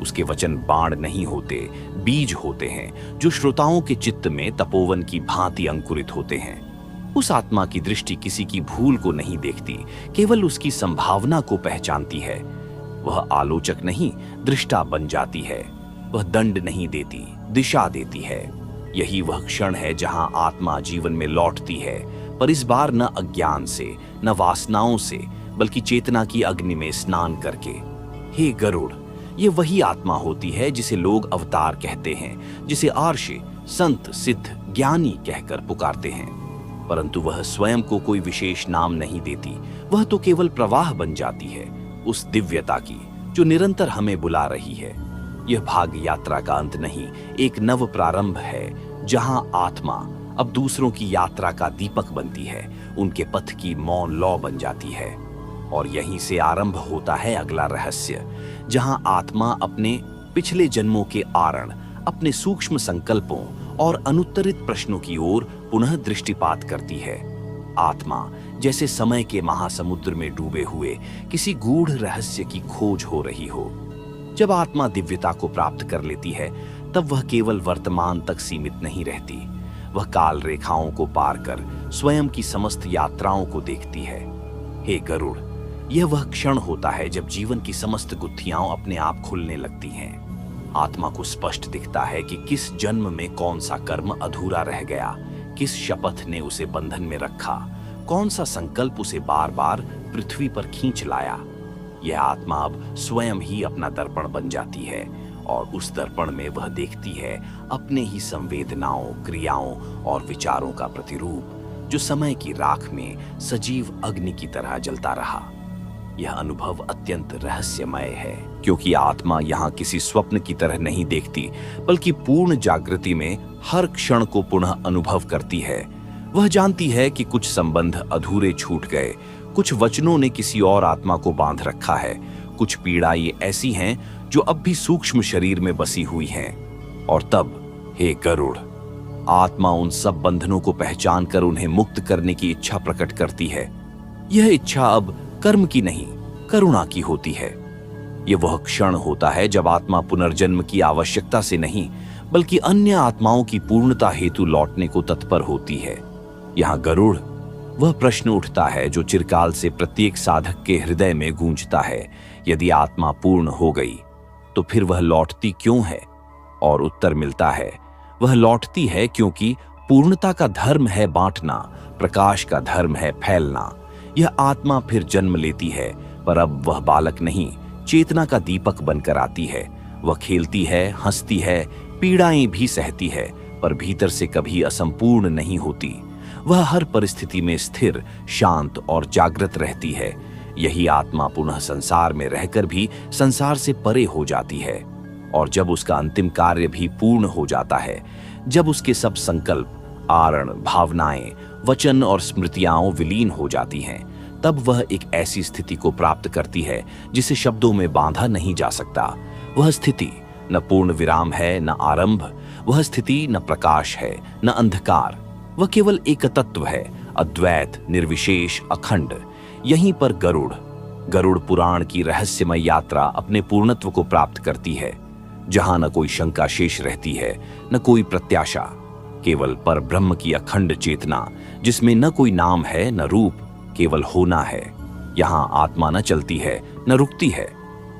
उसके वचन बाण नहीं होते, बीज होते हैं, जो श्रोताओं के चित्त में तपोवन की भांति अंकुरित होते हैं। उस आत्मा की दृष्टि किसी की भूल को नहीं देखती, केवल उसकी संभावना को पहचानती है। वह आलोचक नहीं, दृष्टा बन जाती है। वह दंड नहीं देती, दिशा देती है। यही वह क्षण है जहां आत्मा जीवन में लौटती है, पर इस बार न अज्ञान से, न वासनाओं से, बल्कि चेतना की अग्नि में स्नान करके। हे गरुड़, ये वही आत्मा होती है जिसे लोग अवतार कहते हैं, जिसे आर्षि, संत, सिद्ध, ज्ञानी कहकर पुकारते हैं। परंतु वह स्वयं को कोई विशेष नाम नहीं देती, वह तो केवल प्रवाह बन जाती है, उस दिव्यता की जो निरंतर हमें बुला रही है। यह भाग यात्रा का अंत नहीं, एक नव प्रारंभ है, जहां आत्मा अब दूसरों की यात्रा का दीपक बनती है, उनके पथ की मौन लौ बन जाती है। और यहीं से आरंभ होता है अगला रहस्य, जहां आत्मा अपने पिछले जन्मों के आरण, अपने सूक्ष्म संकल्पों और अनुत्तरित प्रश्नों की ओर पुनः दृष्टिपात करती है। आत्मा जैसे समय के महासमुद्र में डूबे हुए किसी गूढ़ रहस्य की खोज हो रही हो। जब आत्मा दिव्यता को प्राप्त कर लेती है, तब वह केवल वर्तमान तक सीमित नहीं रहती। वह काल रेखाओं को पार कर स्वयं की समस्त यात्राओं को देखती है। हे गरुड़, यह वह क्षण होता है जब जीवन की समस्त गुत्थियां अपने आप खुलने लगती हैं। आत्मा को स्पष्ट दिखता है कि किस जन्म में कौन सा कर्म अधूरा रह गया, किस शपथ ने उसे बंधन में रखा, कौन सा संकल्प उसे बार बार पृथ्वी पर खींच लाया। यह आत्मा अब स्वयं ही अपना दर्पण बन जाती है, और उस दर्पण में वह देखती है अपने ही संवेदनाओं, क्रियाओं और विचारों का प्रतिरूप, जो समय की राख में सजीव अग्नि की तरह जलता रहा। यह अनुभव अत्यंत रहस्यमय है, क्योंकि आत्मा यहाँ किसी स्वप्न की तरह नहीं देखती, बल्कि पूर्ण जागृति में हर क्षण को पुनः अनुभव करती है। वह जानती है कि कुछ संबंध अधूरे छूट गए, कुछ वचनों ने किसी और आत्मा को बांध रखा है, कुछ पीड़ाएं ऐसी हैं जो अब भी सूक्ष्म शरीर में बसी हुई हैं। और तब, हे गरुड़, आत्मा उन सब बंधनों को पहचान कर उन्हें मुक्त करने की इच्छा प्रकट करती है। यह इच्छा अब कर्म की नहीं, करुणा की होती है। यह वह क्षण होता है जब आत्मा पुनर्जन्म की आवश्यकता से नहीं, बल्कि अन्य आत्माओं की पूर्णता हेतु लौटने को तत्पर होती है। यहाँ गरुड़ वह प्रश्न उठता है जो चिरकाल से प्रत्येक साधक के हृदय में गूंजता है। यदि आत्मा पूर्ण हो गई, तो फिर वह लौटती क्यों है? और उत्तर मिलता है। वह लौटती है क्योंकि पूर्णता का धर्म है बांटना, प्रकाश का धर्म है फैलना। यह आत्मा फिर जन्म लेती है, पर अब वह बालक नहीं, चेतना का दीपक बनकर आती है। वह खेलती है, हंसती है, पीड़ाएं भी सहती है, पर भीतर से कभी असंपूर्ण नहीं होती। वह हर परिस्थिति में स्थिर, शांत और जागृत रहती है। यही आत्मा पुनः संसार में रहकर भी संसार से परे हो जाती है। और जब उसका अंतिम कार्य भी पूर्ण हो जाता है, जब उसके सब संकल्प, आरण, भावनाएं, वचन और स्मृतियां विलीन हो जाती हैं, तब वह एक ऐसी स्थिति को प्राप्त करती है जिसे शब्दों में बांधा नहीं जा सकता। वह स्थिति न पूर्ण विराम है, न आरंभ। वह स्थिति न प्रकाश है, न अंधकार। वह केवल एक तत्व है, अद्वैत, निर्विशेष, अखंड। यहीं पर गरुड़ पुराण की रहस्यमय यात्रा अपने पूर्णत्व को प्राप्त करती है, जहां न कोई शंका शेष रहती है, न कोई प्रत्याशा, केवल पर ब्रह्म की अखंड चेतना, जिसमें न कोई नाम है, न रूप, केवल होना है। यहां आत्मा न चलती है, न रुकती है,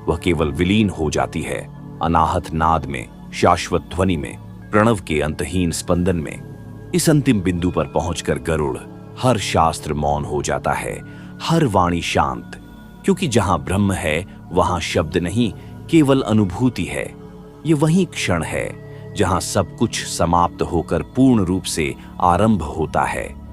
वह केवल विलीन हो जाती है, अनाहत नाद में, शाश्वत ध्वनि में, प्रणव के अंतहीन स्पंदन में। इस अंतिम बिंदु पर पहुंचकर गरुड़, हर शास्त्र मौन हो जाता है, हर वाणी शांत, क्योंकि जहां ब्रह्म है वहां शब्द नहीं, केवल अनुभूति है। ये वही क्षण है जहां सब कुछ समाप्त होकर पूर्ण रूप से आरंभ होता है।